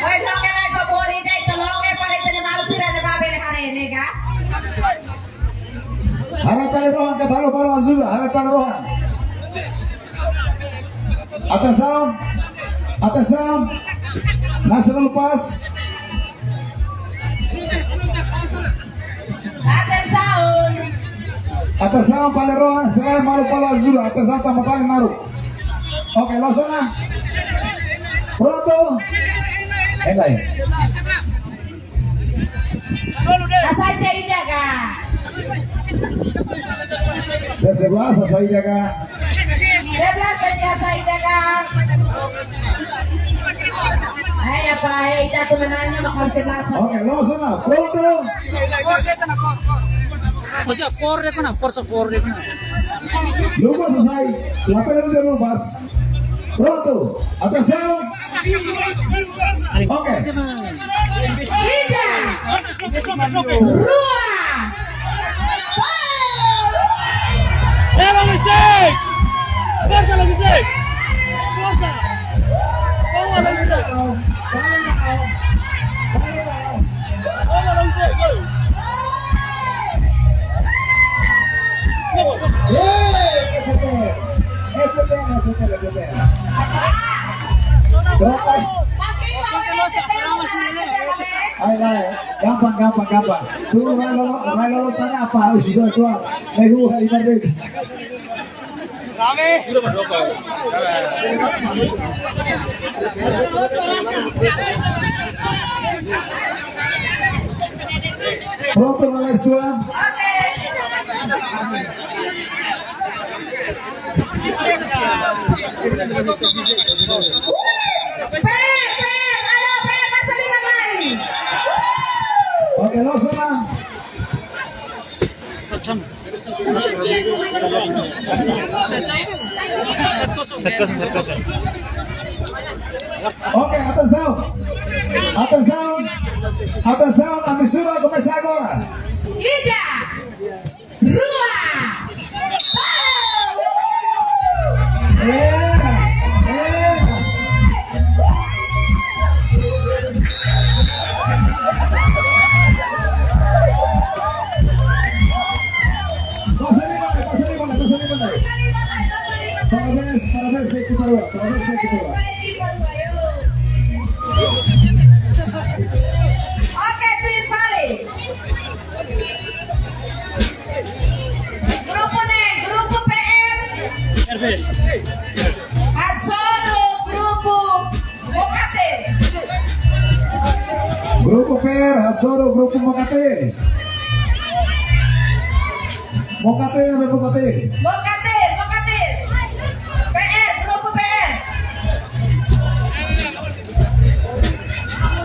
[SPEAKER 1] Woi, lo que naik kaburi deh, tolong pada itu malu sih ada babe hari ini kan?
[SPEAKER 2] Harap tali rohan ke talo palo azul. Harap tali rohan. Atas sound. Nasional pas. Atas sound palo rohan. Serai malu palo azul. Atas sound tambah paling maru. Oke, lo sana. Pronto. Lain.
[SPEAKER 1] Asal jadi jaga.
[SPEAKER 2] Saya jaga.
[SPEAKER 1] 11 saja saya jaga. Ayo apa? Kita tuh menanya bakal 11.
[SPEAKER 2] Oke, lo sana. Pronto.
[SPEAKER 4] Maksudnya 4 deh kan, force 4 deh kan.
[SPEAKER 2] Lupa selesai. Lapan itu dia lupas. Pronto. Atas sound. Oke.
[SPEAKER 1] 3, 2,
[SPEAKER 3] Era mistake! Forza la mistake! Forza! Forza la mistake! Forza la mistake!
[SPEAKER 2] Gampang. Tunggu kalau tanya apa usia keluar. Lagi hari ini.
[SPEAKER 3] Rame! Udah berapa?
[SPEAKER 2] Pronto nella sua. Oke, lo sana.
[SPEAKER 4] Sacam.
[SPEAKER 2] Oke, atas sound, Amisura começa agora.
[SPEAKER 1] 3, 2, 1.
[SPEAKER 2] Parabéns, de equipo Aruba. Parabéns, de equipo Aruba.
[SPEAKER 1] Oke, Twin Valley. Grupo Neng, Grupo PR,
[SPEAKER 3] RB.
[SPEAKER 1] Asono, Grupo Mokate.
[SPEAKER 2] Grupo Per, Hasoro, Grupo Mokate. Mokate namanya Mokate.
[SPEAKER 1] Mokate, Mokate. PR, Grupo PR.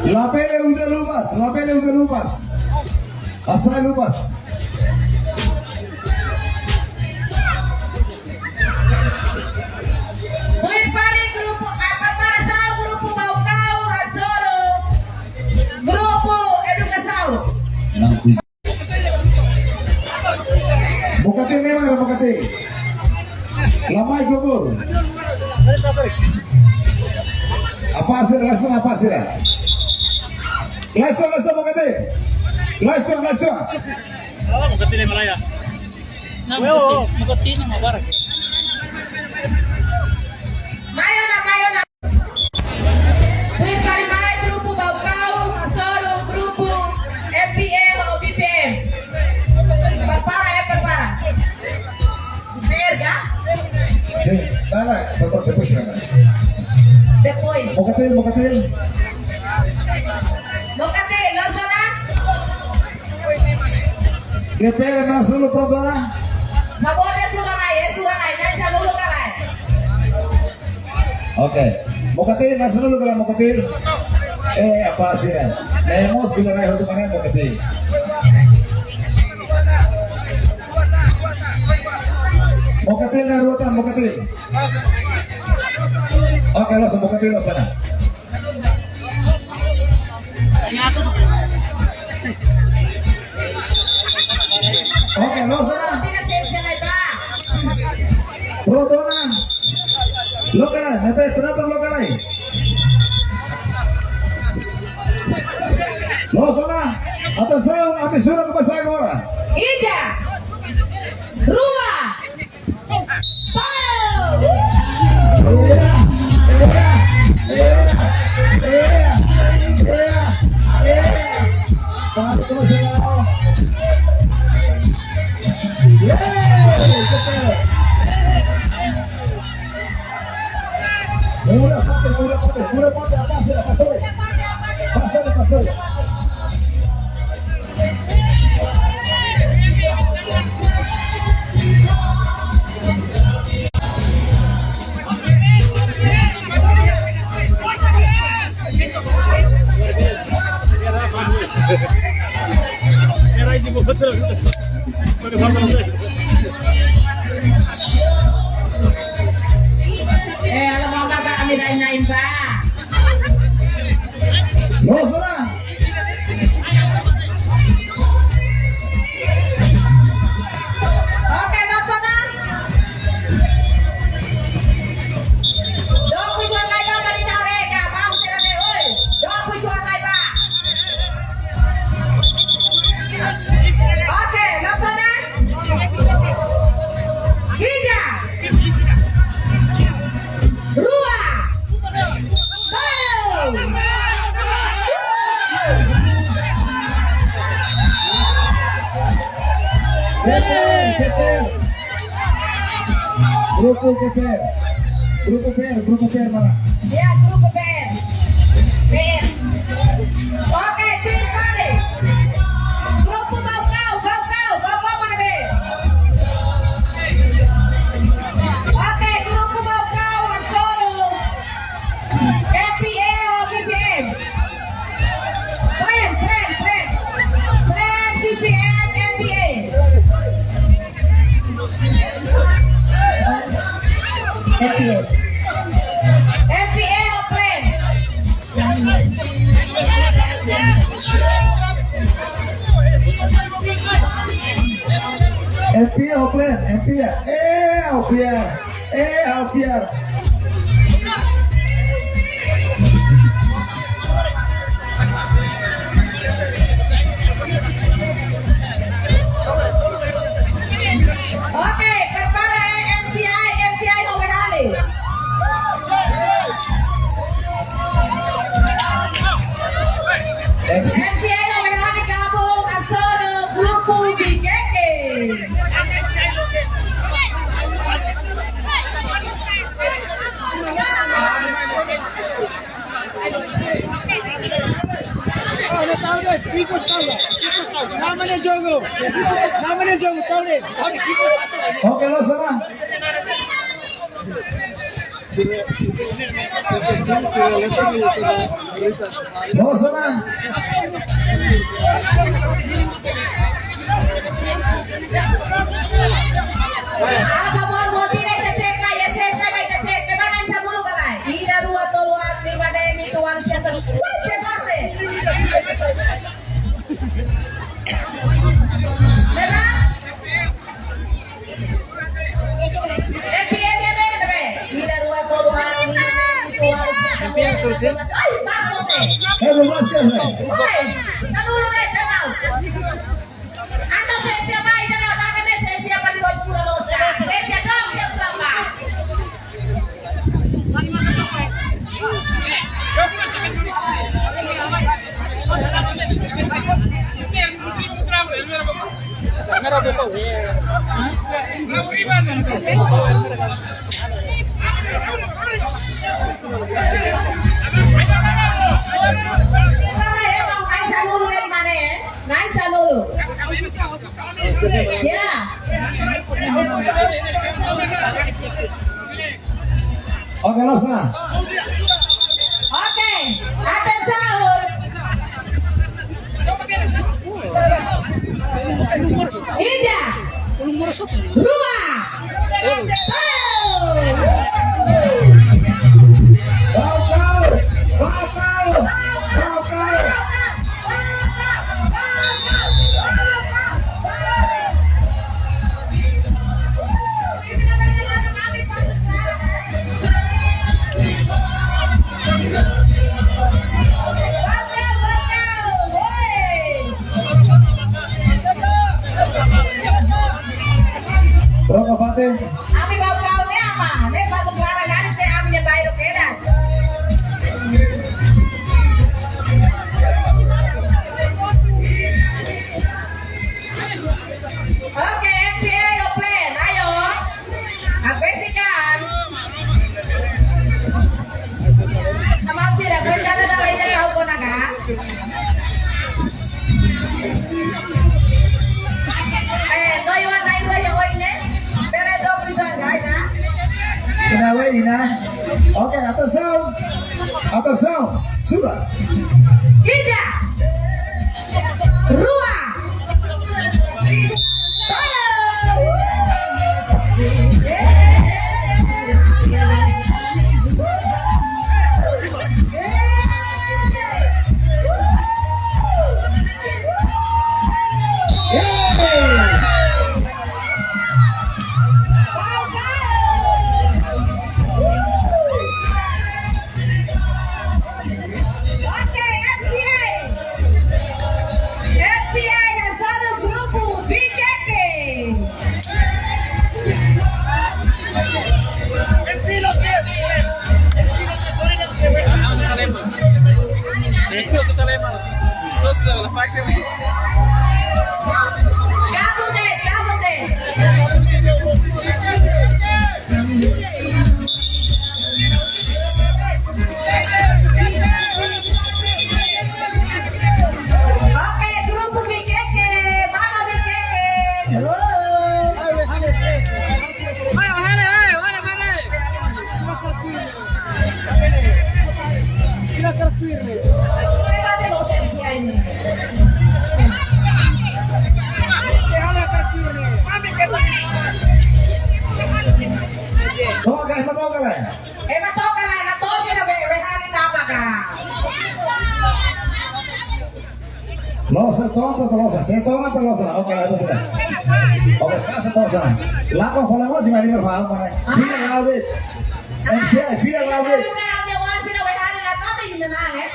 [SPEAKER 2] La Pele usa lubas. Asal lubas.
[SPEAKER 1] Twin Valley, Grupo Aparmarasao, Grupo Baukau, Asono, Grupo Educação.
[SPEAKER 2] Mokate memang Mokate. Lamai gogol. Apa hasil? Langsung Mokate. Langsung.
[SPEAKER 3] Salah mau kecil Malaya. Nah, mau kecil mau barang.
[SPEAKER 1] Mayona. Twin Valley Mai, Grupo Baukau, Asono, Grupo MPM ou BPM. Prepara. Verga.
[SPEAKER 2] Sim, vai. Depois chega.
[SPEAKER 1] Depois.
[SPEAKER 2] Mokate.
[SPEAKER 1] Mokate, Lozona.
[SPEAKER 2] Depende na sulu prodona.
[SPEAKER 1] Maboleh Suranai. Jangan dulu kalai.
[SPEAKER 2] Oke. Mokate na sulu kalau Mokate. Apa hasilnya? Lemos bila naik untuk mana Mokate. Mokate na ruatan Mokate. Oke, Mokate lo sana. Oke, lo sana.
[SPEAKER 1] Tidak selesai pak.
[SPEAKER 2] Prodona. Lo kalai, penonton lo kalai. Lo sana. Atenção, a mistura começar agora.
[SPEAKER 1] Ida. Rua. Pau.
[SPEAKER 2] Pode começar. Mura ponte, pastor.
[SPEAKER 3] Era isi mau betul. Pada mana
[SPEAKER 1] Alam mo ba kami nain pa?
[SPEAKER 2] Lo sana.
[SPEAKER 1] Okay, Lozona. Doon ko jual ba balita reka? Mau sila na oy. Doon ko jual ba? Okay, Lozona. Hija. Rua.
[SPEAKER 2] Grupo Per mana?
[SPEAKER 1] Ya, Grupo PR. PR. Oke, Twin Valley. Grupo Baukau mana be? Oke, Grupo Baukau, Asono, MPA o BPM? Plan, BPM, MPA. MPA o Plan?
[SPEAKER 2] Empia o plan, empia. Alfiar.
[SPEAKER 1] Oke, prepara
[SPEAKER 4] namanya Jogo. Namanya Jogo, tahu deh.
[SPEAKER 2] Oke, lo sana. Lo sana.
[SPEAKER 1] Al favor, motina y te checa, y ese y te checa. Te van a esa bulu ka tayo. Ida ruwa tolo at lima na yun ito ang siya sa lusu. Se pase. Diba? FPA dia na yun, Ida ruwa tolo at lima na yun ito ang siya sa lusu. Ay, Marcos eh.
[SPEAKER 2] Evo Vasquez, velho.
[SPEAKER 1] Uy, nanulo na yun, tama. Ando sa siya ba, ina na, taga na sa siya pa dito sa lusu. Siya dong, siya plamba.
[SPEAKER 2] Oke, lo sana.
[SPEAKER 1] Oke, atenção. Ida, Rua,
[SPEAKER 2] Berapa Fatih?
[SPEAKER 1] Ami bau gaulnya apa? Nih batu gelara garis deh aminnya bayar kedas. Oke, FPA yo plan, ayo. Agresikan. Sama sih dah, rencana dah lainnya tahu kau naga. No iwan naik dua ya oine. Bere dong juga guys ya.
[SPEAKER 2] Kenapa Ina? Oke, atenção. Atenção. Sudah.
[SPEAKER 1] Ida, Rua, Oke, FCA. FCA dan satu grupo BKK. Gabung deh, gabung deh. Oke, grupo BKK. Mana BKK? Levante los FCA ini.
[SPEAKER 2] Toca, toca, lah.
[SPEAKER 1] Matoka na natosi na behali tama ka.
[SPEAKER 2] Losa, tonta, losa. Você toma, losa. Oke, lah, betul. Oke, passa, losa. Lá com falamos, mas ele vai falar, né? Filha lá, velho. Filha lá, velho.
[SPEAKER 1] Ang yawasin na behali na tama yung menang eh.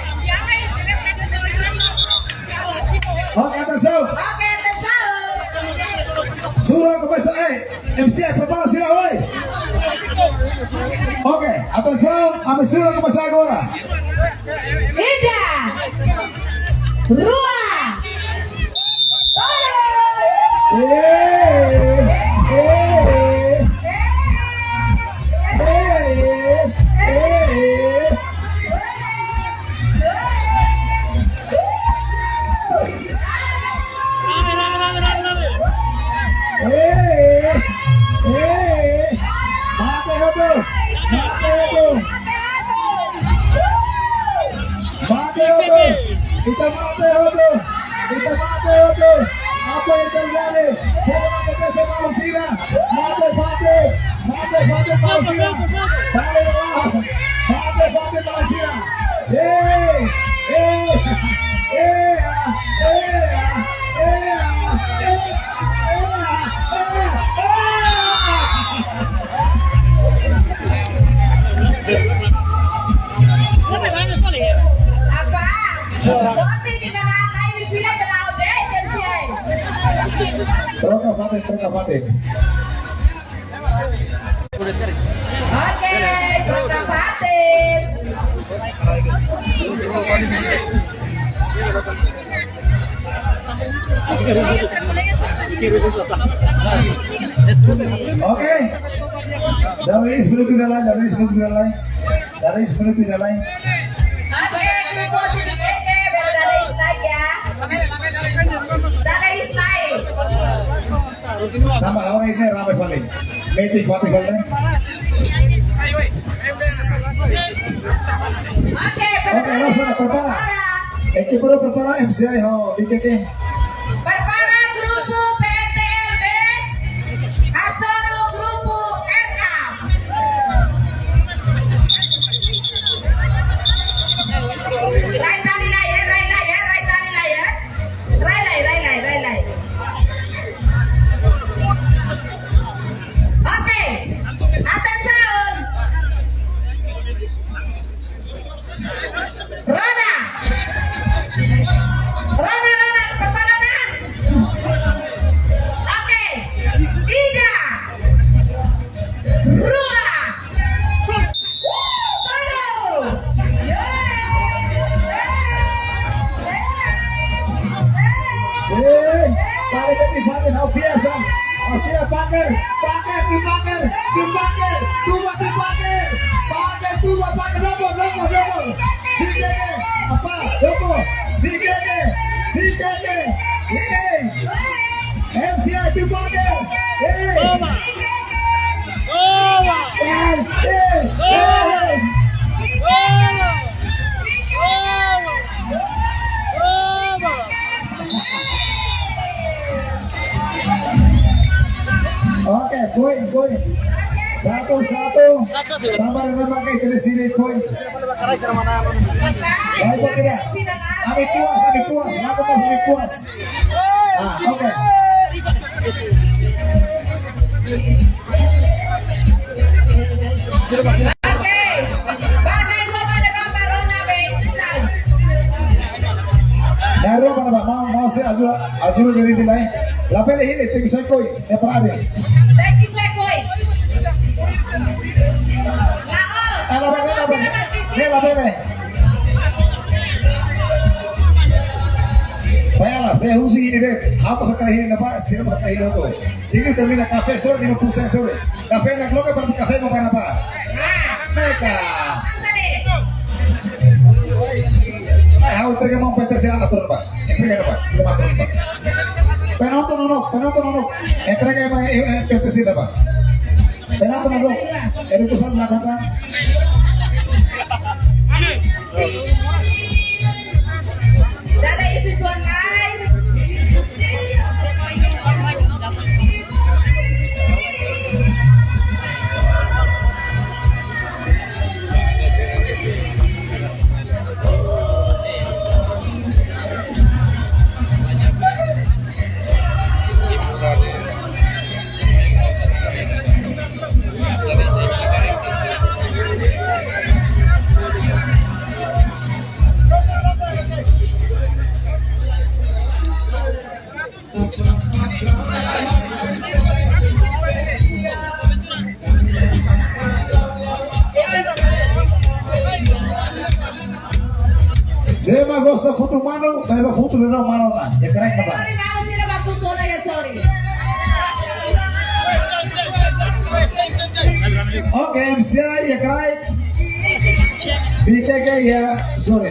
[SPEAKER 2] Oke, atenção.
[SPEAKER 1] Oke, atenção.
[SPEAKER 2] Suruh começa aí. MC, prepara sila, oi. Oke, atenção. A mistura começa agora.
[SPEAKER 1] Ida, Rua,
[SPEAKER 2] Oto. Mate Oto. Kita mate Oto. Apa yang terjadi? Serangan ke sama Alcina. Mate Fate Alcina. Mate Alcina.
[SPEAKER 1] Apa? Soalnya di mana lain bilang kenal deh Chelsea.
[SPEAKER 2] Troca Fate.
[SPEAKER 1] Oke, Troca Fatin.
[SPEAKER 2] Oke. Dari sebelum tidak lain.
[SPEAKER 1] Oke, grupo Sinigete, dari Isnay ya. Dari Isnay.
[SPEAKER 2] Nama orang ini ramai paling. Meeting Fate paling.
[SPEAKER 1] Oke,
[SPEAKER 2] Oke, langsung prepara. Equipo prepara MCI ho, dikit.
[SPEAKER 1] Prepara grupo PTLB. Asono grupo SA. Rai tani lai ya. Rai. Oke, atención. Rona, prepara. Oke, 3, 2, 1.
[SPEAKER 2] Tarik Fate, não piasa. Pakai, double. Dikit. MCI dipakai. Oke, poin. Satu. Tambah pakai ke sini poin. Baik tidak? Kami puas. Lakukan kami puas. Oke.
[SPEAKER 1] Oke, bagai pada gambar Rona besar.
[SPEAKER 2] Nero para mau se azul dari sini. La pele ini tinggi sekoi. Ya perade.
[SPEAKER 1] Thank you, Swekoi.
[SPEAKER 2] La pele. Bayanglah, saya usi ini deh. Apa sekarang ini apa? Sini apa sekarang ini tuh? Ini termina kafe sore, ini pulsa sore. Kafe nak loke pada kafe mau apa? Mereka. Aku terima mau pentersilan atur apa? Entrega apa? Sudah masuk apa? Penonton no. Entrega apa? Pentersilan apa? Penonton no. Ini pusat melakukan.
[SPEAKER 1] Dada isu tuan lain.
[SPEAKER 2] Sema gosta foto mano, vai foto não mano lá. É correto apa?
[SPEAKER 1] Sorry, mano, sila ba puto na yan, sorry.
[SPEAKER 2] Oke, MCI ya correct. BKK ya sorry.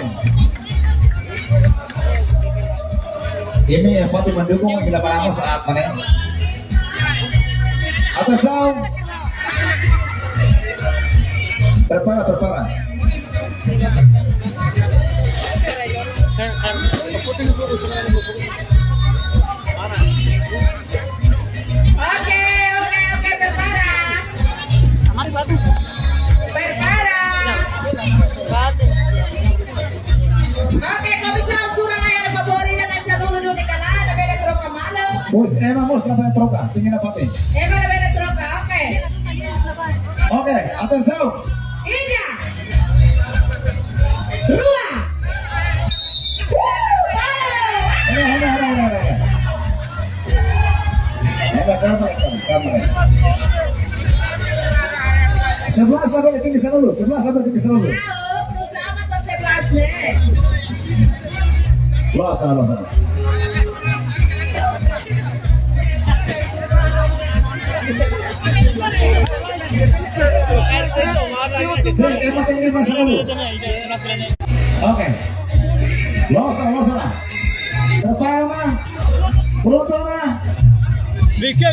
[SPEAKER 2] Ini ya Fatih mendukung bila paramo saat mana? Atas sound. prepara.
[SPEAKER 1] Oke, prepara. Prepara. Oke, komisario sudah naik favori dan saya dulu di kanan, ada beda troca malo.
[SPEAKER 2] Bos, emang mostra para troca, tinggal apa nih?
[SPEAKER 1] Ada beda troca, oke.
[SPEAKER 2] Oke, atenção.
[SPEAKER 1] Ida. Rua.
[SPEAKER 2] Ada kamera. 11 sampai tinggi sana dulu.
[SPEAKER 1] Tahu, bersama atau 11 nih.
[SPEAKER 2] Lo sana. Cek, emang tinggi sana dulu. Oke. Lo sana. Prepara. Pronto na.
[SPEAKER 4] Beda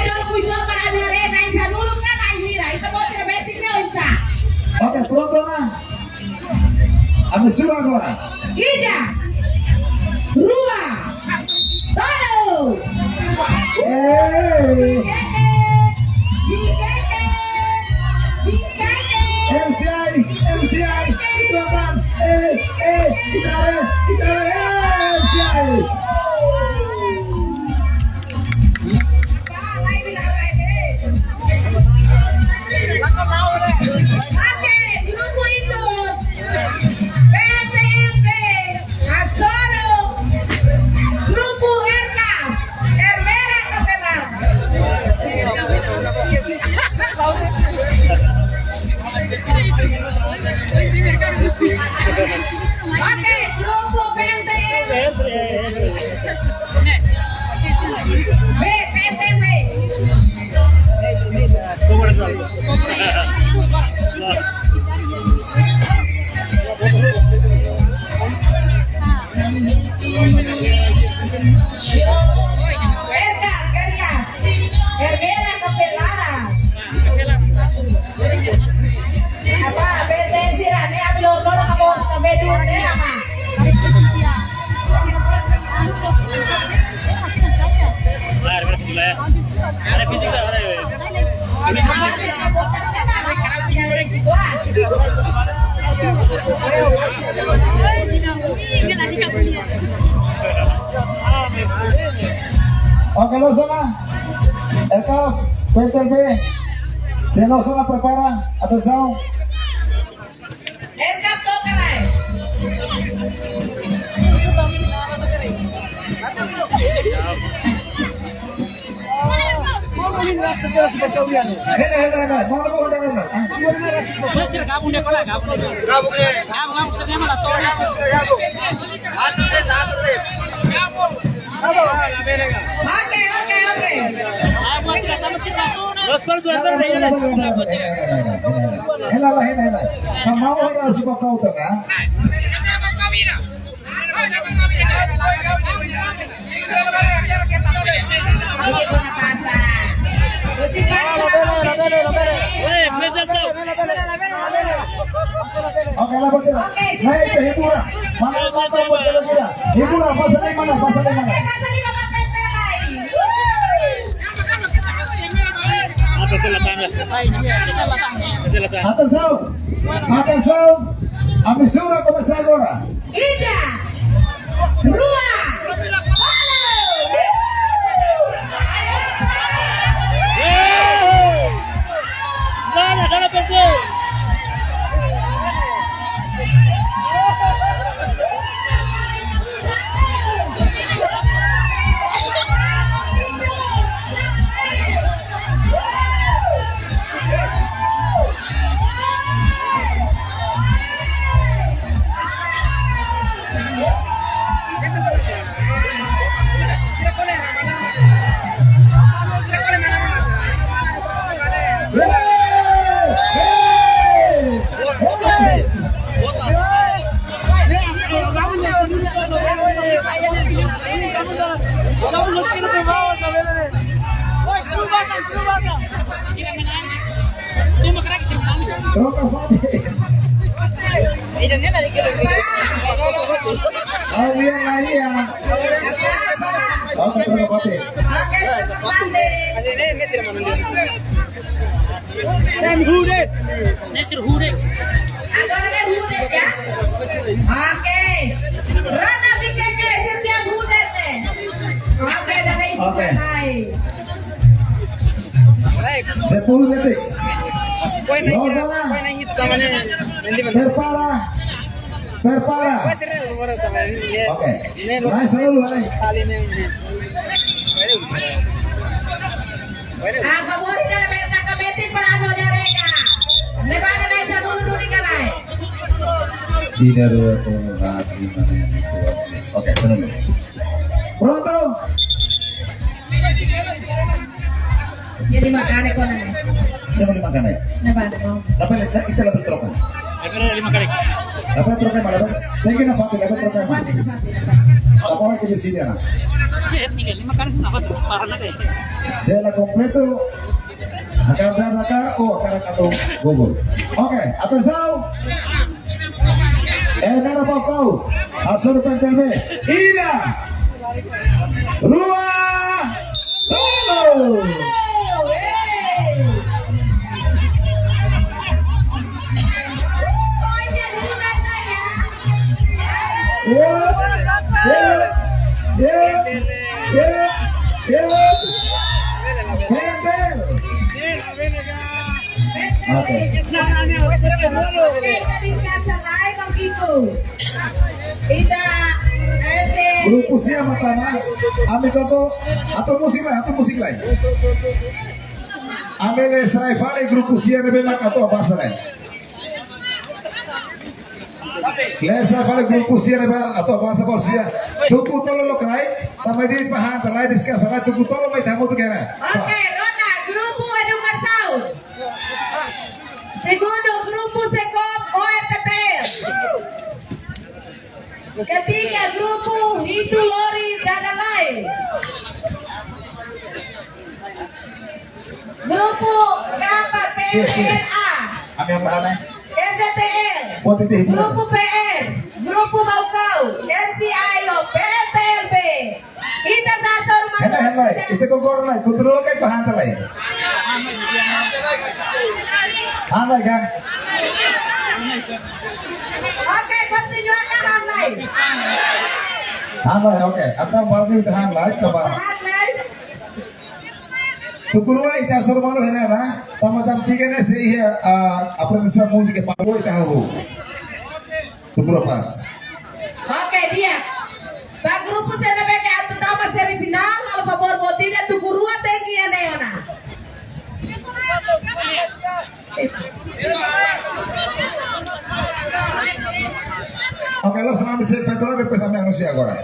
[SPEAKER 1] dulu kujuan para amire, naik sa dulu kan naik mira. Itu mau tidak basicnya bisa.
[SPEAKER 2] Oke, pronto na. Amesura agora.
[SPEAKER 1] Ida. Rua. Tahu.
[SPEAKER 2] MCI, ikutan. Itare, MCI.
[SPEAKER 1] Oke, grupo Indus. PTMP. Asoro. Grupo Erka. Hermera Capelar. Oke, grupo PTMP. PTMP. Hermera Capelara. Apa bete sirane ambil lor ka boss ka bedun ne ama.
[SPEAKER 2] Oke, lo sana. Elkaf, PTB. Se lo sana prepara. Atenção.
[SPEAKER 1] Erkap toka lai.
[SPEAKER 2] Hena. Mau dah.
[SPEAKER 1] Oke.
[SPEAKER 2] Hena. Mau harus kau tengah.
[SPEAKER 1] Oke, kena pasar. Musik
[SPEAKER 2] Oke, lah betul. Naik ke hiburan. Mana kau buat jalan-jalan? Hiburan pasal di mana?
[SPEAKER 1] Pasal 5 PT lai.
[SPEAKER 2] Atenção. Amesura começar agora.
[SPEAKER 1] Ida. Rua.
[SPEAKER 2] Troca Fatih. Oh iya lah iya. Oke Troca Fatih.
[SPEAKER 1] Oke, Sandi.
[SPEAKER 3] Nasir Hudet.
[SPEAKER 1] Agornya Hudet ya. Oke. Rana Bikeke, Sirdia Hudet nih. Oke, dari
[SPEAKER 2] Oke.
[SPEAKER 1] Ismail.
[SPEAKER 2] 10 detik. Perpara. Perpara. Oke. Naik selalu naik.
[SPEAKER 1] Ah, kaburi na naman ang kamitin para ano na reka. Lebanon na isa dulu di kalay.
[SPEAKER 2] Tidak dua lagi mana yang itu. Oke, senang. Pronto.
[SPEAKER 1] Jadi makan ko na.
[SPEAKER 2] Siapa yang makan naik?
[SPEAKER 1] Lebanon.
[SPEAKER 2] Apa itu lebih troka?
[SPEAKER 3] Lepas 5 kali.
[SPEAKER 2] Apa troka malah? Saya kena pakai apa troka malah? Apa lagi di sini anak?
[SPEAKER 3] Ya, tinggal 5 kali apa tuh? Parah na kayo.
[SPEAKER 2] Se la completo akan berangkat akan atau gugur. Oke, atenção. Era para kau. Asur pentelme. Ida. Rua. Oh. Oke.
[SPEAKER 1] Kita discuss live ang Kiko. Kita
[SPEAKER 2] Grupo siya matama. Ami koko atau musik lain. Ami le sai fare grupo siya nebe makato basa lain. Le sai fare grupo siya nebe atau basa siya. Tuku tolo lo krai, tamai di pahan terlai discuss salah tuku tolo mai tamu tu kena.
[SPEAKER 1] Oke, Rona, Grupo Educação. Segundo, Grupo Secom ORTT. Ketiga, Grupo Hidu Lori Dadalai. Grupo Kappa PNA.
[SPEAKER 2] Ami yang mana?
[SPEAKER 1] FDTL.
[SPEAKER 2] Positif.
[SPEAKER 1] Grupo PR. Grupo Baukau. MCIO. PTLB. Kita sasor
[SPEAKER 2] Hendak, itu kogor lain. Kontrol kai pahan terlai. Hanai kan?
[SPEAKER 1] Oke, continue akan hanai.
[SPEAKER 2] Hanai, oke. Atau baru kita hanai coba.
[SPEAKER 1] Hanai.
[SPEAKER 2] Tukuruan ita suruh malu hanya na. Tama jam 3 na sih apresiasi musik ke paru ita haru. Tukuru pas.
[SPEAKER 1] Oke, dia. Ba grupo sa nabeke at tama semifinal, al favor botilha tukurua teki ya neona.
[SPEAKER 2] Oke, lo senang bisa petrol depois a minha anuncia agora.